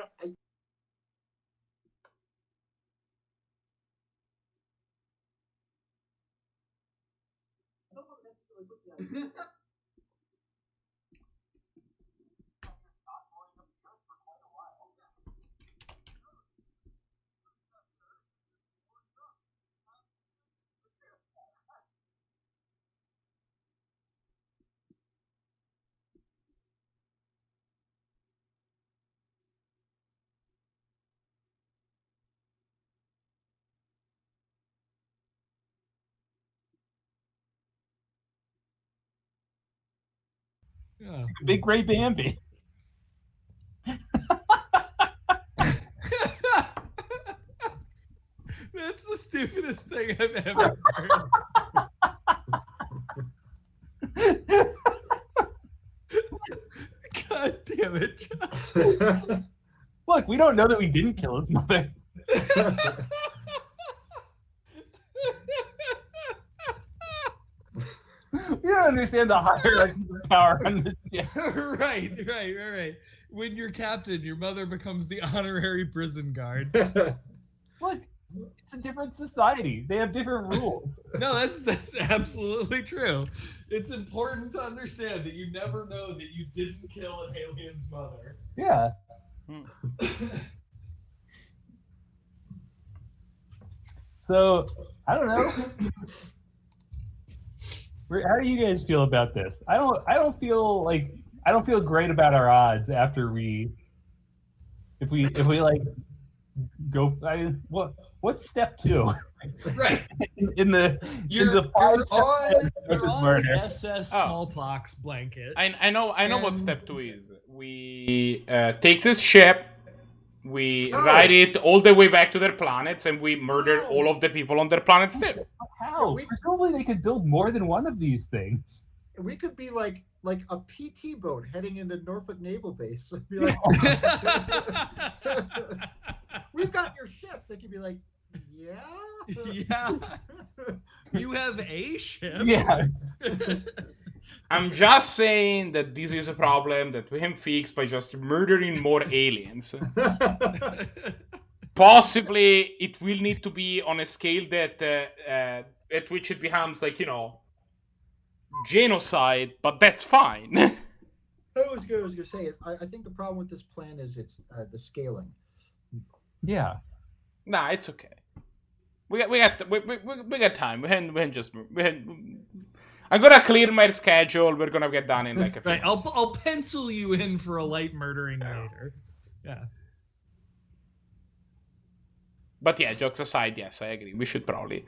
Yeah. Big Ray Bambi. That's the stupidest thing I've ever heard. God damn it, Josh. Look, we don't know that we didn't kill his mother. You don't understand the hierarchy of power on this ship. Right. When you're captain, your mother becomes the honorary prison guard. Look, it's a different society. They have different rules. No, that's absolutely true. It's important to understand that you never know that you didn't kill an alien's mother. Yeah. So, I don't know. How do you guys feel about this? I don't feel great about our odds after if we like go. What's step 2? Right. in the You're on murder. the SS smallpox blanket. I know what step 2 is. We take this ship, we ride it all the way back to their planets, and we murder all of the people on their planets too. How? Presumably they could build more than one of these things. We could be like a PT boat heading into Norfolk Naval Base. Be like, we've got your ship. They could be like, yeah. Yeah. You have a ship. Yeah. I'm just saying that this is a problem that we can fix by just murdering more aliens. Possibly it will need to be on a scale that at which it becomes like, genocide, but that's fine. I was going to say is I think the problem with this plan is it's the scaling. Yeah. Nah, it's okay. We got time. I'm gonna clear my schedule. We're gonna get done in like a few Right. minutes. I'll pencil you in for a light murdering later. Yeah. But yeah, jokes aside, yes, I agree. We should probably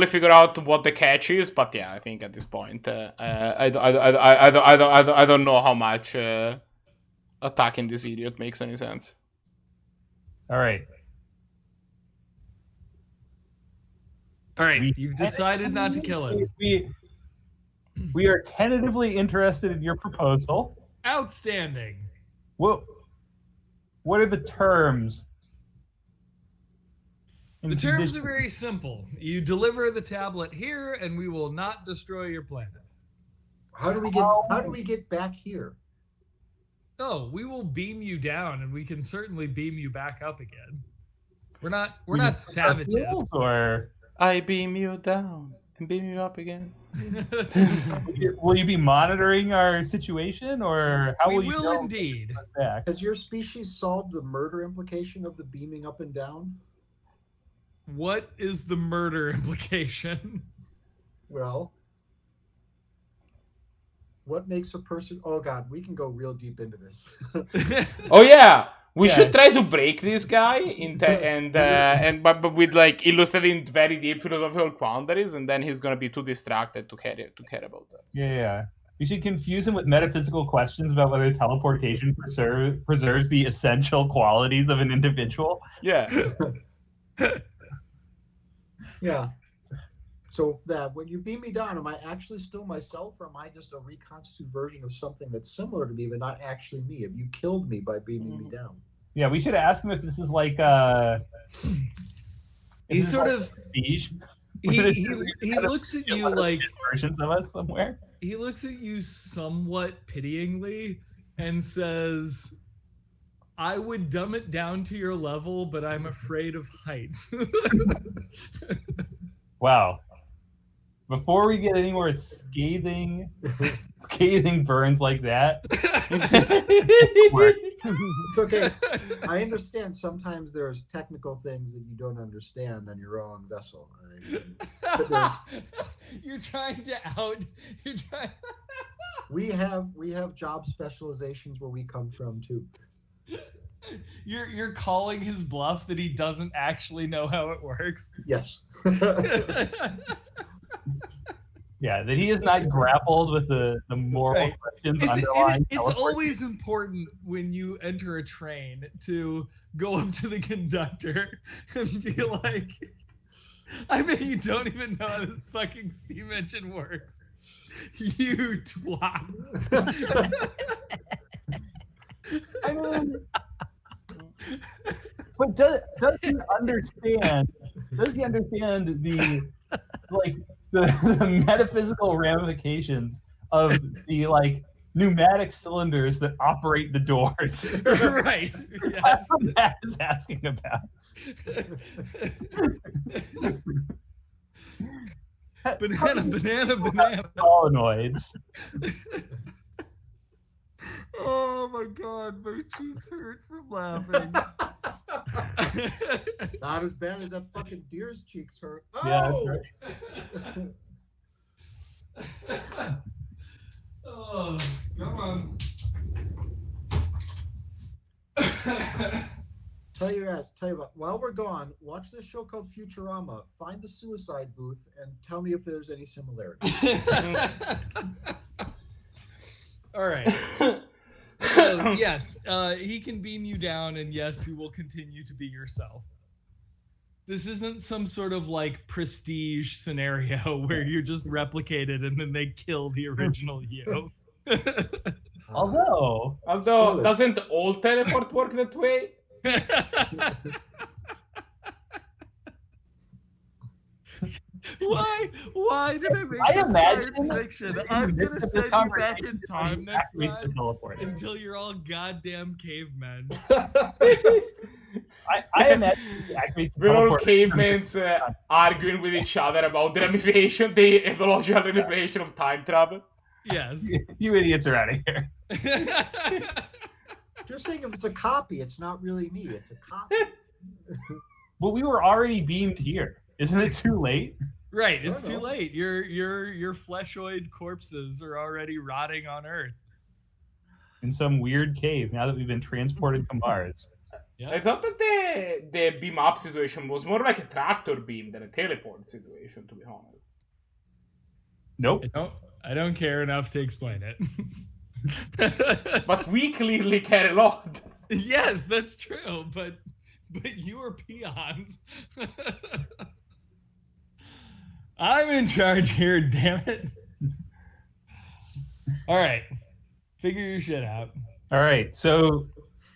figure out what the catch is. But yeah, I think at this point, I don't know how much attacking this idiot makes any sense. All right. You've decided not to kill him. We are tentatively interested in your proposal. Outstanding. What are the terms? The terms are very simple. You deliver the tablet here, and we will not destroy your planet. How do we get back here? Oh, we will beam you down, and we can certainly beam you back up again. We're not savages. Or I beam you down and beam you up again. will you be monitoring our situation, or how will you? We will indeed. Has your species solved the murder implication of the beaming up and down? What is the murder implication? Well, what makes a person? Oh God, we can go real deep into this. Oh yeah, we should try to break this guy but with like illustrating very deep philosophical quandaries, and then he's gonna be too distracted to care about that. Yeah. We should confuse him with metaphysical questions about whether teleportation preserves the essential qualities of an individual. Yeah. Yeah. So that when you beam me down, am I actually still myself, or am I just a reconstituted version of something that's similar to me but not actually me? Have you killed me by beaming me down? Yeah, we should ask him if this is like he sort of prestige. he looks at you like versions of us somewhere. he looks at you somewhat pityingly and says, I would dumb it down to your level, but I'm afraid of heights. Wow. Before we get any more scathing burns like that. It's okay. I understand sometimes there's technical things that you don't understand on your own vessel. You're trying to out. You're trying. We have job specializations where we come from too. You're calling his bluff that he doesn't actually know how it works. Yes. Yeah, that he has not grappled with the moral questions underlying. It's always important when you enter a train to go up to the conductor and be like, I bet you don't even know how this fucking steam engine works. You twat. I mean, but does he understand? Does he understand the metaphysical ramifications of the pneumatic cylinders that operate the doors? Right. Yes. That's what Matt is asking about. Banana. Solenoids. Oh my god, my cheeks hurt from laughing. Not as bad as that fucking deer's cheeks hurt. Yeah, Oh! that's right. Oh, come on. Tell you what, while we're gone, watch this show called Futurama. Find the suicide booth and tell me if there's any similarities. All right. Yes, he can beam you down, and yes, you will continue to be yourself. This isn't some sort of prestige scenario where you're just replicated and then they kill the original you. Although doesn't all teleport work that way? Why did I make this science fiction? I'm gonna send you back in time next time until you're all goddamn cavemen. I imagine we're all cavemen arguing with each other about the ramification, the ecological ramification of time travel. Yes. You idiots are out of here. Just saying, if it's a copy, it's not really me. It's a copy. Well, we were already beamed here. Isn't it too late? Right, it's too late. Your fleshoid corpses are already rotting on Earth. In some weird cave, now that we've been transported to Mars. Yeah. I thought that the beam up situation was more like a tractor beam than a teleport situation, to be honest. Nope. I don't care enough to explain it. But we clearly care a lot. Yes, that's true, but you are peons. I'm in charge here, damn it. All right. Figure your shit out. All right. So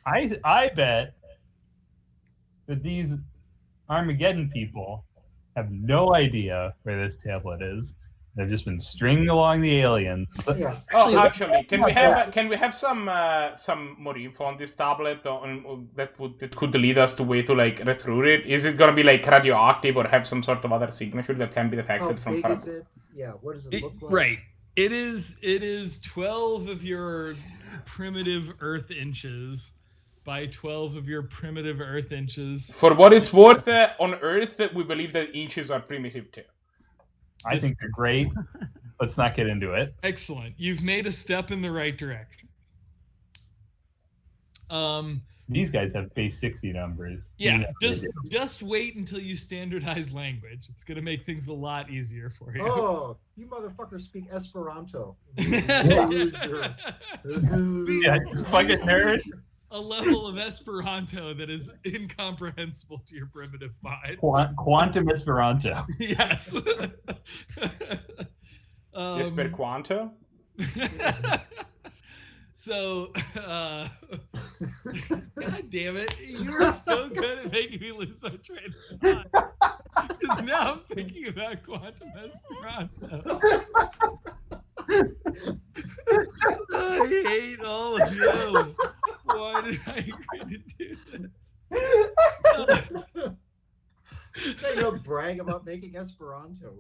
I bet that these Armageddon people have no idea where this tablet is. They've just been stringing along the aliens. So, Yeah. Actually, can we have some more info on this tablet that could lead us to way to retroute it? Is it gonna be radioactive or have some sort of other signature that can be detected How from big far? is it? Yeah. What does it look like? Right. It is 12 of your primitive Earth inches by 12 of your primitive Earth inches. For what it's worth, on Earth, we believe that inches are primitive too. I think they're great. Let's not get into it. Excellent. You've made a step in the right direction. These guys have base 60 numbers. Yeah, just wait until you standardize language. It's going to make things a lot easier for you. Oh, you motherfuckers speak Esperanto. Yeah, fucking nerd. A level of Esperanto that is incomprehensible to your primitive mind. Quantum Esperanto. Yes. Esperanto? So, God damn it. You were so good at making me lose my train of thought. Because now I'm thinking about quantum Esperanto. I hate all of you. Why did I agree to do this? They don't brag about making Esperanto.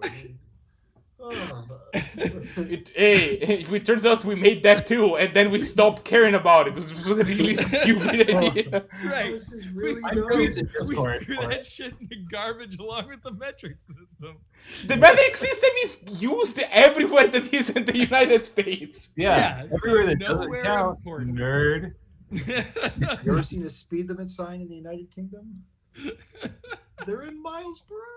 It turns out we made that too, and then we stopped caring about it. This was a really stupid idea. Right. This is really I dumb. agree with the We Discord threw for that it. shit in the garbage along with the metric system. The metric system is used everywhere that isn't the United States. Yeah, so everywhere that doesn't nowhere count, important. nerd. You ever seen a speed limit sign in the United Kingdom? They're in miles per hour.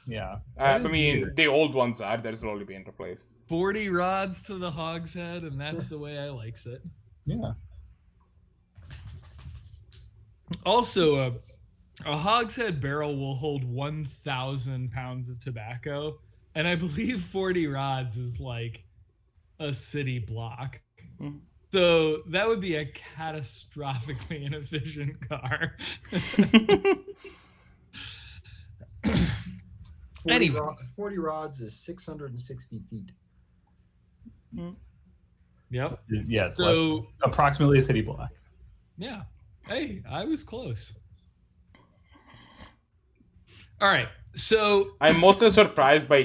Yeah. I mean, the old ones are. They're slowly being replaced. 40 rods to the hogshead, and that's the way I likes it. Yeah. Also, a hogshead barrel will hold 1,000 pounds of tobacco, and I believe 40 rods is like a city block. Mhm. So that would be a catastrophically inefficient car. 40, Anyway. 40 rods is 660 feet. Yep. Yes. So, Approximately a city block. yeah. Hey, I was close. All right. So, I'm mostly surprised by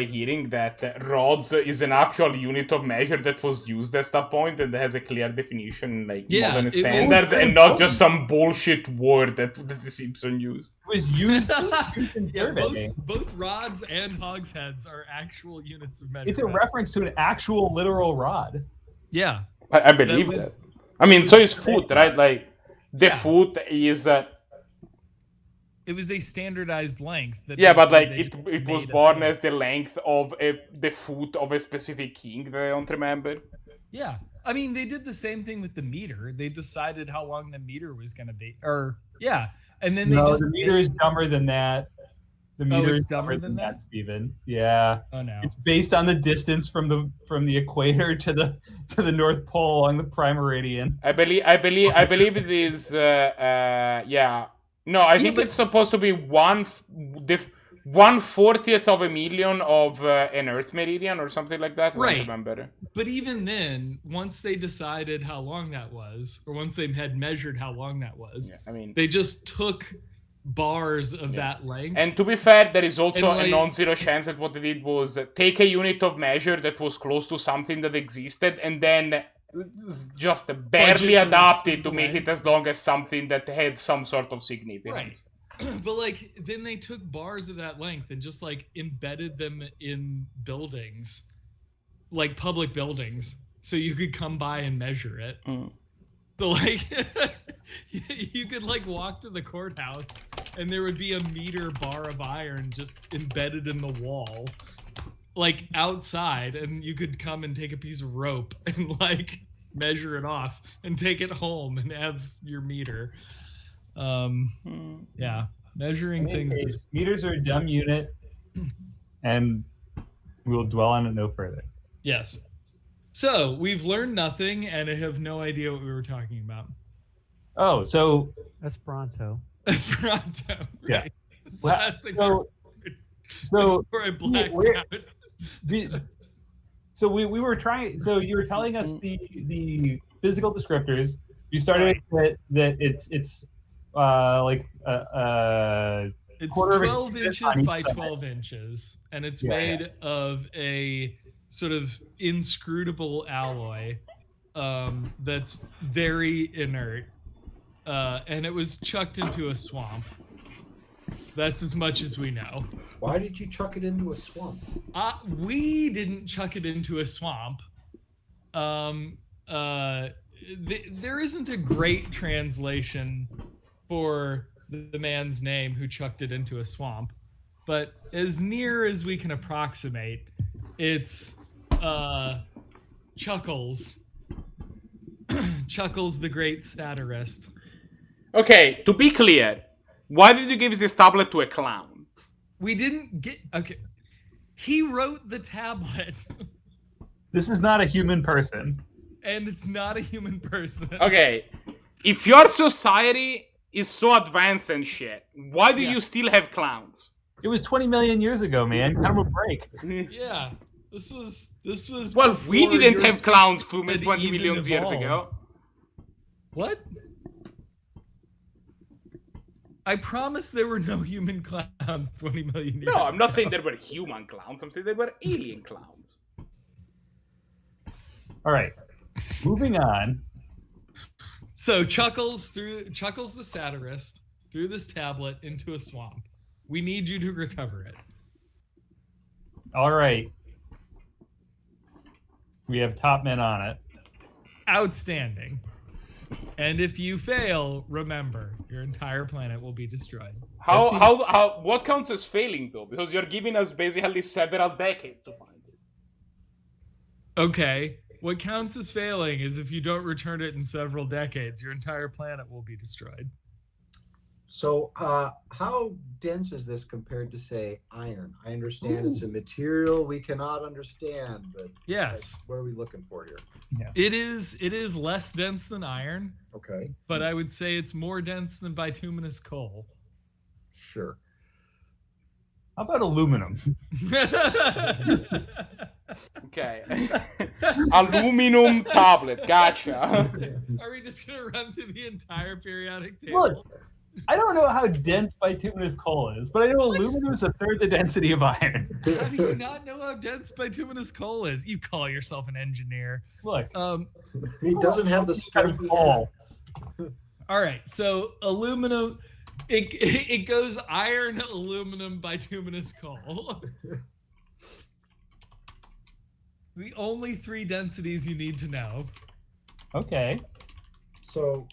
hearing that rods is an actual unit of measure that was used at that point and has a clear definition, like Yeah, modern it was standards, very and not important. just some bullshit word that the Simpson used. It was used in yeah, surveying. both rods and hogsheads are actual units of measurement. It's a reference to an actual literal rod. Yeah. I believe That that. was- I mean, so is foot, right? Like the Yeah. foot is. It was a standardized length. That Yeah, but basically like they it was made a born thing. as the length of the foot of a specific king that I don't remember. Yeah. I mean, they did the same thing with the meter. They decided how long the meter was going to be. Or, yeah. And then they No, just. the meter is dumber than that. The meter it's is dumber dumber than than that, Steven. Yeah. Oh, no. It's based on the distance from the equator to the North Pole along the prime meridian. I believe it is. Yeah. No, I think but- it's supposed to be 1/40th of a million of an Earth meridian or something like that. I Right. don't remember. But even then, once they decided how long that was, or once they had measured how long that was, Yeah, I mean, they just took bars of that length. and to be fair, there is also And, a like- non-zero chance that what they did was take a unit of measure that was close to something that existed, and then just barely Budget adapt it to the make length. it as long as something that had some sort of significance. But like, then they took bars of that length and just like embedded them in buildings, like public buildings, so you could come by and measure it. Mm. So like, you could like walk to the courthouse and there would be a meter bar of iron just embedded in the wall, like outside, and you could come and take a piece of rope and like measure it off and take it home and have your meter. Yeah, measuring things is Meters are a dumb unit, and we will dwell on it no further. yes. So we've learned nothing and I have no idea what we were talking about. Oh, so Esperanto. Esperanto. Yeah. Right. It's the last thing so before I blacked we're- out. So we were trying. So you were telling us the physical descriptors. You started that it's like It's quarter of a 12 cubit inches on each by side. 12 inches, and it's Yeah, made of a sort of inscrutable alloy that's very inert, and it was chucked into a swamp. That's as much as we know. Why did you chuck it into a swamp? We didn't chuck it into a swamp. There isn't a great translation for the man's name who chucked it into a swamp, but as near as we can approximate, it's Chuckles. Chuckles, the great satirist. Okay, to be clear, why did you give this tablet to a clown? We didn't get okay. He wrote the tablet, this is not a human person. and it's not a human person. Okay, if your society is so advanced and shit, why do Yeah. you still have clowns? It was 20 million years ago, man. Kind of a break. Yeah. This was Well, we before didn't your have clowns species 20 had even million years evolved. ago. What? I promise there were no human clowns 20 million years No, I'm not ago. saying there were human clowns. I'm saying there were alien clowns. All right. Moving on. So Chuckles the satirist threw this tablet into a swamp. We need you to recover it. All right. We have top men on it. Outstanding. And if you fail, remember, your entire planet will be destroyed. How what counts as failing though? Because you're giving us basically several decades to find it. Okay. What counts as failing is if you don't return it in several decades, your entire planet will be destroyed. So, how dense is this compared to, say, iron? I understand it's a material we cannot understand, but Yes. what are we looking for here? It is less dense than iron, Okay, but I would say it's more dense than bituminous coal. sure. How about aluminum? Okay. Aluminum tablet. Gotcha. Are we just gonna run through the entire periodic table? Look, I don't know how dense bituminous coal is, but I know aluminum is a third the density of iron. How do you not know how dense bituminous coal is? You call yourself an engineer. Look, He doesn't have the strength. coal. All right, so aluminum, it goes iron, aluminum, bituminous coal. The only three densities you need to know. Okay. So,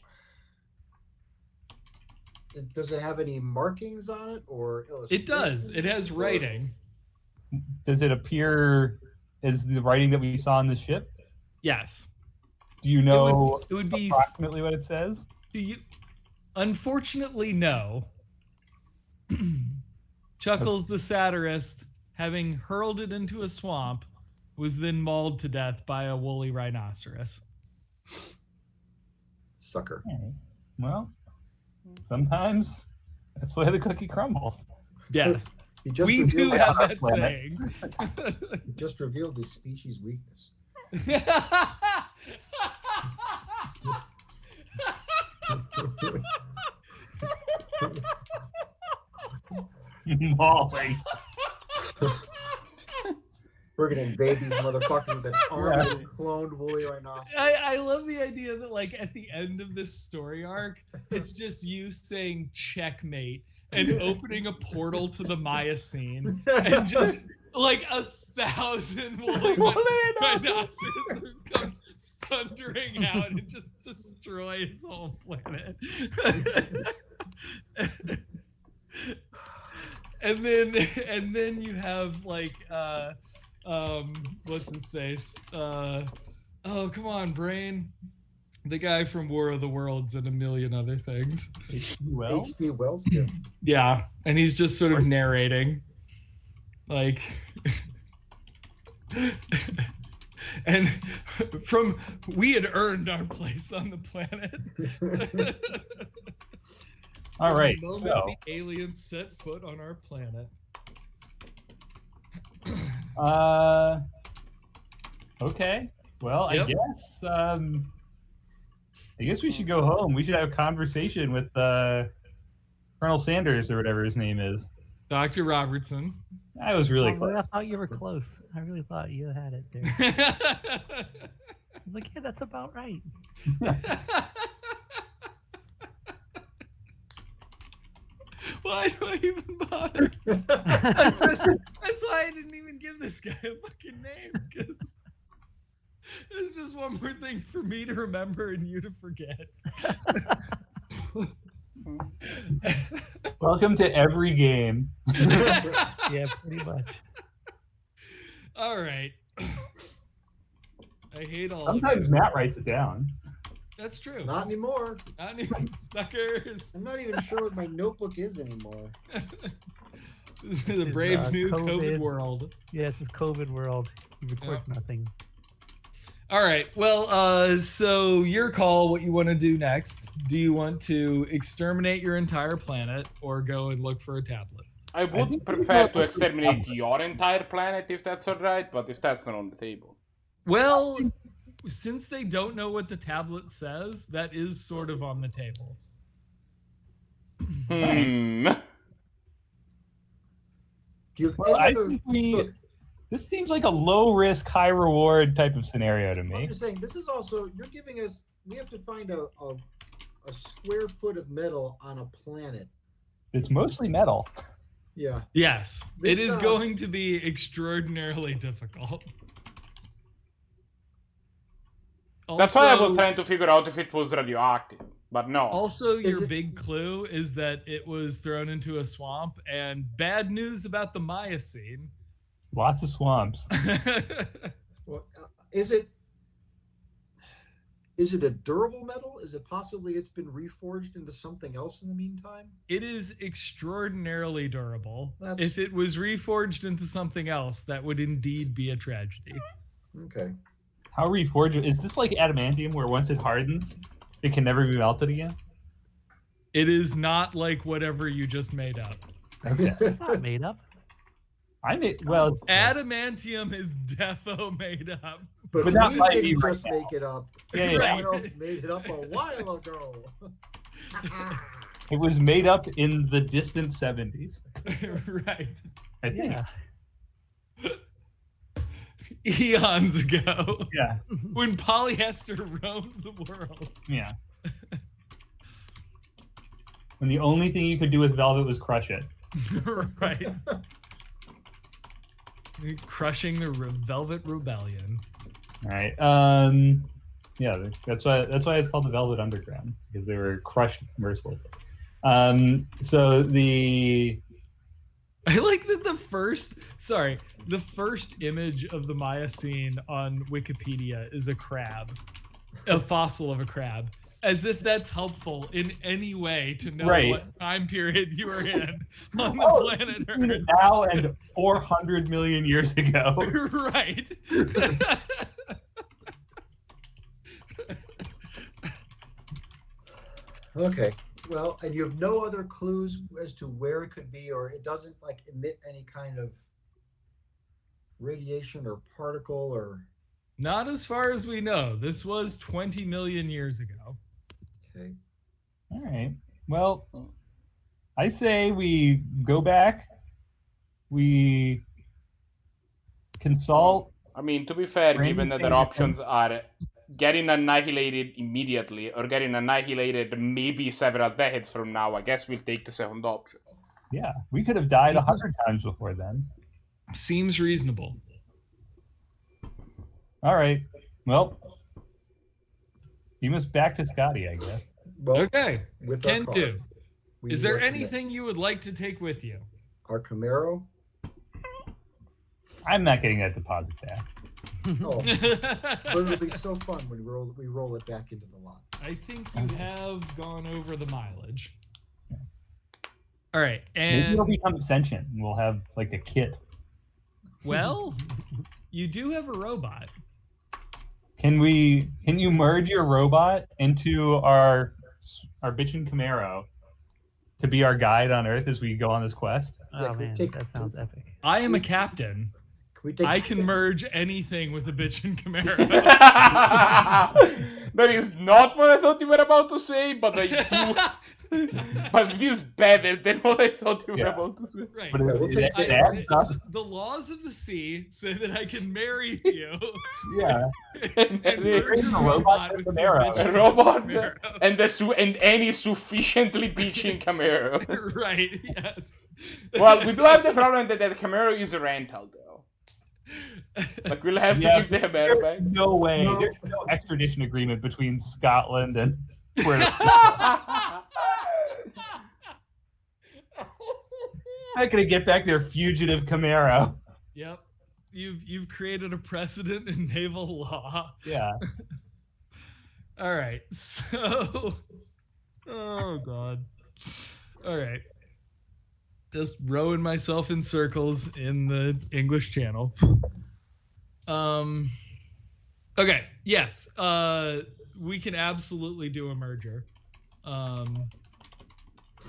does it have any markings on it or illustrations? It does. It has writing. Does it appear as the writing that we saw on the ship? Yes. Do you know It would be. approximately what it says? Unfortunately, no. Chuckles the satirist, having hurled it into a swamp, was then mauled to death by a woolly rhinoceros. Sucker. Okay. Well, sometimes that's the way the cookie crumbles. Yes. He just We too revealed, have our that planet. saying. he just revealed his species weakness. Mauling. We're gonna invade these motherfuckers with an army of cloned woolly rhinoceros. I love the idea that, like, at the end of this story arc, it's just you saying checkmate and opening a portal to the Miocene and just like 1,000 woolly rhinoceroses come thundering out and just destroy his whole planet. and then you have like what's his face? Oh, come on, brain. The guy from War of the Worlds and a million other things. H.G. Wells. Yeah. Yeah, and he's just sort of narrating, like, and we had earned our place on the planet. All right. The moment So, the aliens set foot on our planet. okay. Well, Yep. I guess we should go home. We should have a conversation with Colonel Sanders or whatever his name is. Dr. Robertson. I was really Oh, close. I thought you were close. I really thought you had it there. I was like, yeah, that's about right. Why do I even bother? That's why I didn't even give this guy a fucking name, because it's just one more thing for me to remember and you to forget. Welcome to every game. Yeah, pretty much. All right. I hate all Sometimes of you. Matt writes it down. That's true. Not anymore. Not even suckers. I'm not even sure what my notebook is anymore. The brave new COVID COVID. world. Yeah, it's this COVID world. He records Yep. nothing. All right. Well, so your call. What you want to do next? Do you want to exterminate your entire planet or go and look for a tablet? I would think prefer people- to exterminate your entire planet if that's alright, but if that's not on the table. Well, since they don't know what the tablet says, that is sort of on the table. Do you have Well, any I other, think look, this seems like a low risk, high reward type of scenario to I'm me. just saying, this is also, you're giving us, we have to find a square foot of metal on a planet. It's mostly metal. Yeah. Yes, This, it is uh, going to be extraordinarily difficult. That's why I was Also- trying to figure out if it was radioactive, but no. Also, Is your it- big clue is that it was thrown into a swamp, and bad news about the Miocene. Lots of swamps. Well, is it a durable metal? Is it possibly it's been reforged into something else in the meantime? It is extraordinarily durable. That's- If it was reforged into something else, that would indeed be a tragedy. Okay. How reforged is this like adamantium where once it hardens, it can never be melted again? It is not like whatever you just made up. Okay. Not made up. I made it's Adamantium is defo made up. But not we by didn't me right just now. make it up. Yeah, yeah. Someone else made it up a while ago. It was made up in the distant 70s. Right. I think. Yeah. Eons ago. Yeah. When polyester roamed the world. Yeah. When the only thing you could do with velvet was crush it. Right. Crushing the Velvet Rebellion. All right. Yeah, that's why it's called the Velvet Underground, because they were crushed mercilessly. So the I like that the first image of the Miocene on Wikipedia is a crab, a fossil of a crab, as if that's helpful in any way to know Right. what time period you are in on the Oh, planet between Earth. now and 400 million years ago. Right. Okay. Well, and you have no other clues as to where it could be, or it doesn't like emit any kind of radiation or particle or. Not as far as we know. This was 20 million years ago. Okay. All right. Well, I say we go back. We consult. I mean, to be fair, Randy given that saying their that options are getting annihilated immediately or getting annihilated maybe several decades from now, I guess we'll take the second option. Yeah, we could have died 100 times before then. Seems reasonable. All right. Well, you must back to Scotty, I guess. Well, Okay. with our Can car, do. we Is there recommend anything you would like to take with you? Our Camaro. I'm not getting that deposit back. Oh, but it'll be so fun when we roll it back into the lot. I think you have gone over the mileage. All right, Maybe and it'll become sentient, and we'll have like a kit. well, you do have a robot. Can you merge your robot into our bitchin' Camaro to be our guide on Earth as we go on this quest? Yeah, Oh can we man, take- that sounds epic. I am a captain. Can we take? I can merge anything with a bitchin' Camaro. That is not what I thought you were about to say, but I do. But it is better than what I thought you were Yeah. about to say. Right. But Yeah, we'll take it I- adds up. the laws of the sea say that I can marry you Yeah. and merge a a robot robot with with a your Camaro. bitchin' A robot Camaro. and any sufficiently bitching Camaro. Right, yes. Well, we do have the problem that the Camaro is a rental, though. Like, we'll have to Yeah, give the Camaro There's back. no way. No. There's no extradition agreement between Scotland and Puerto Rico. Not gonna get back their fugitive Camaro. Yep. You've created a precedent in naval law. Yeah. All right. So oh god. All right. Just rowing myself in circles in the English Channel. Okay, yes. We can absolutely do a merger.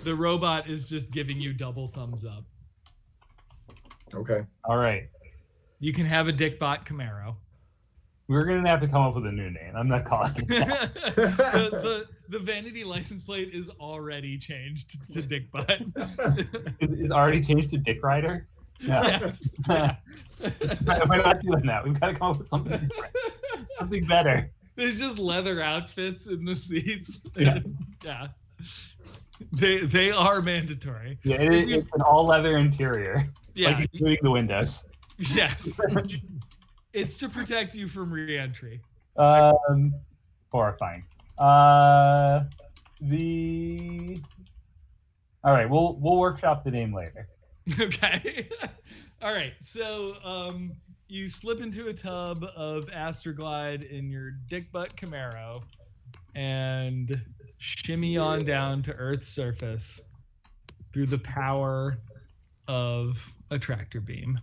The robot is just giving you double thumbs up. Okay. All right. You can have a Dickbot Camaro. We're gonna have to come up with a new name. I'm not calling it that. the vanity license plate is already changed to Dickbot. Is already changed to Dick Rider. Yeah. Yes. Yeah. We're not doing that. We've got to come up with something different, something better. There's just leather outfits in the seats. Yeah. Yeah. They are mandatory. Yeah, it's an all leather interior. Yeah. Like including the windows. Yes. It's to protect you from re-entry. Horrifying. All right, we'll workshop the name later. Okay. All right. So you slip into a tub of Astroglide in your Dickbutt Camaro and shimmy on down to Earth's surface through the power of a tractor beam.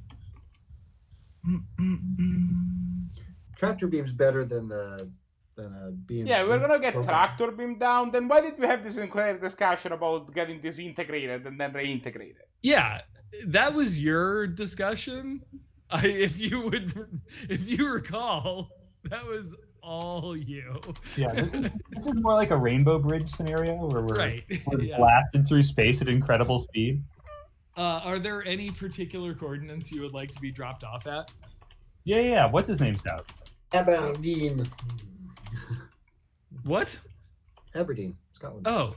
Tractor beam's better than a beam. Yeah, we're gonna get tractor beam down. Then why did we have this incredible discussion about getting disintegrated and then reintegrated? Yeah, that was your discussion. If you recall, that was all you. Yeah, this is more like a Rainbow Bridge scenario where we're Yeah. blasted through space at incredible speed. Are there any particular coordinates you would like to be dropped off at? Yeah. What's his name's house? Aberdeen. What? Aberdeen, Scotland. Oh,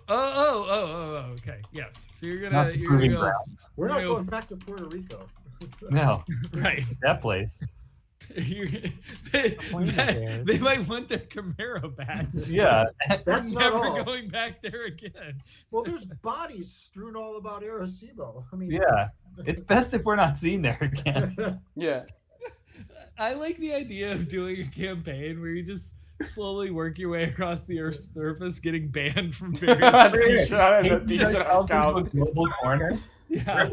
okay. Yes. So you're Not gonna proving go grounds. We're not you- going back to Puerto Rico. No, right. that place. They might want their Camaro back. Yeah. That's We're not never all. going back there again. Well, there's bodies strewn all about Arecibo. I mean, Yeah. It's best if we're not seen there again. Yeah. I like the idea of doing a campaign where you just slowly work your way across the Earth's surface, getting banned from various. Global corner. Yeah.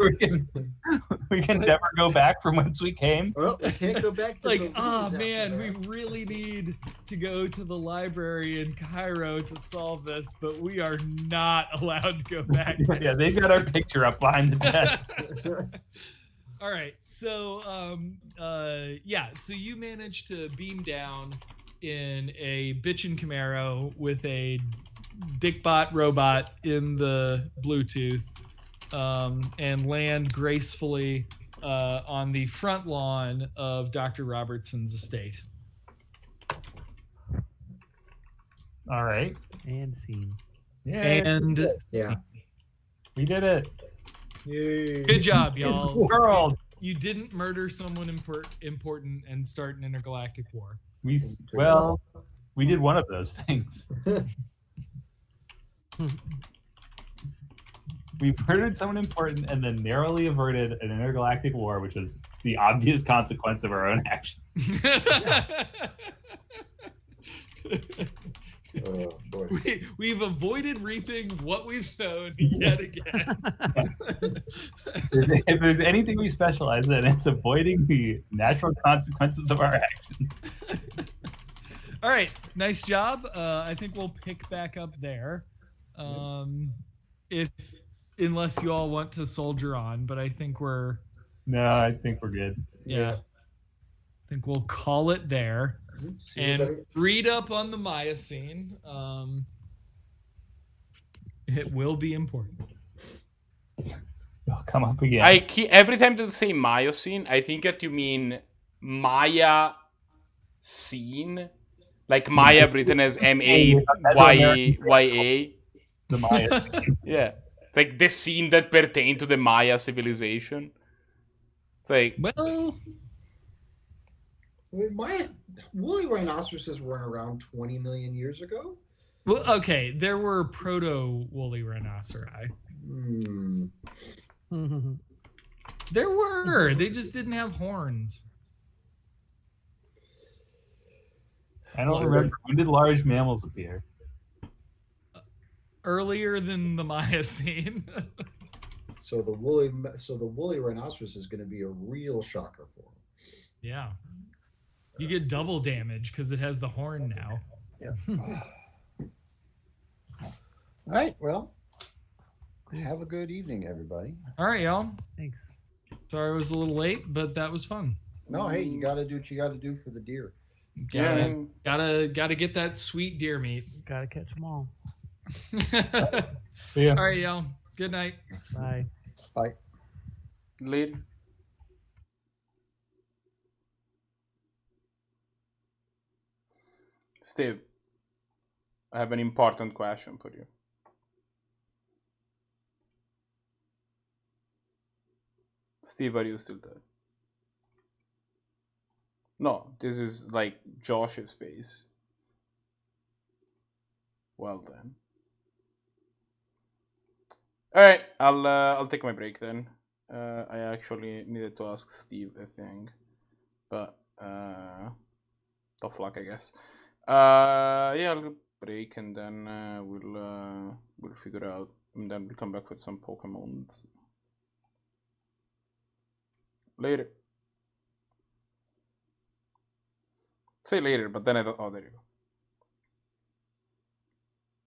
We can never go back from whence we came. Well, we can't go back to Like, Belize oh after man, that. we really need to go to the library in Cairo to solve this, but we are not allowed to go back. Yeah, they've got our picture up behind the desk. All right, so so you managed to beam down in a bitchin' Camaro with a Dickbot robot in the Bluetooth, and land gracefully on the front lawn of Dr. Robertson's estate. All right. And scene. Yeah. And Yeah. We did it. Yay. good job, y'all. World. You didn't murder someone important and start an intergalactic war. We did one of those things. We murdered someone important and then narrowly averted an intergalactic war, which was the obvious consequence of our own action. Oh, boy. We've avoided reaping what we've sown yet again. If there's anything we specialize in, it's avoiding the natural consequences of our actions. All right, nice job. I think we'll pick back up there, unless you all want to soldier on. But I think we're I think we're good. I think we'll call it there. See And everybody? read up on the Miocene. It will be important. It'll come up again. Every time that you say Miocene, I think that you mean Maya scene, like Maya written as MAYA. The Maya. Yeah, it's like the scene that pertained to the Maya civilization. It's like, Well, I mean, woolly rhinoceroses weren't around 20 million years ago. okay. There were proto-woolly rhinoceri. There were. They just didn't have horns. I don't remember. When did large mammals appear? Earlier than the Miocene. So the woolly rhinoceros is going to be a real shocker for them. Yeah. You get double damage because it has the horn now. All right. Well, have a good evening, everybody. All right, y'all. Thanks. Sorry I was a little late, but that was fun. No, hey, you got to do what you got to do for the deer. Yeah. Gotta get that sweet deer meat. Gotta catch them all. See ya. All right, y'all. Good night. Bye. Bye. Lead. Steve, I have an important question for you. Steve, are you still there? No, this is like Josh's face. Well then. All right, I'll take my break then. I actually needed to ask Steve a thing, but tough luck, I guess. Yeah, I'll break and then we'll figure out, and then we'll come back with some Pokemon. Later. Say later, but then I thought, oh, there you go.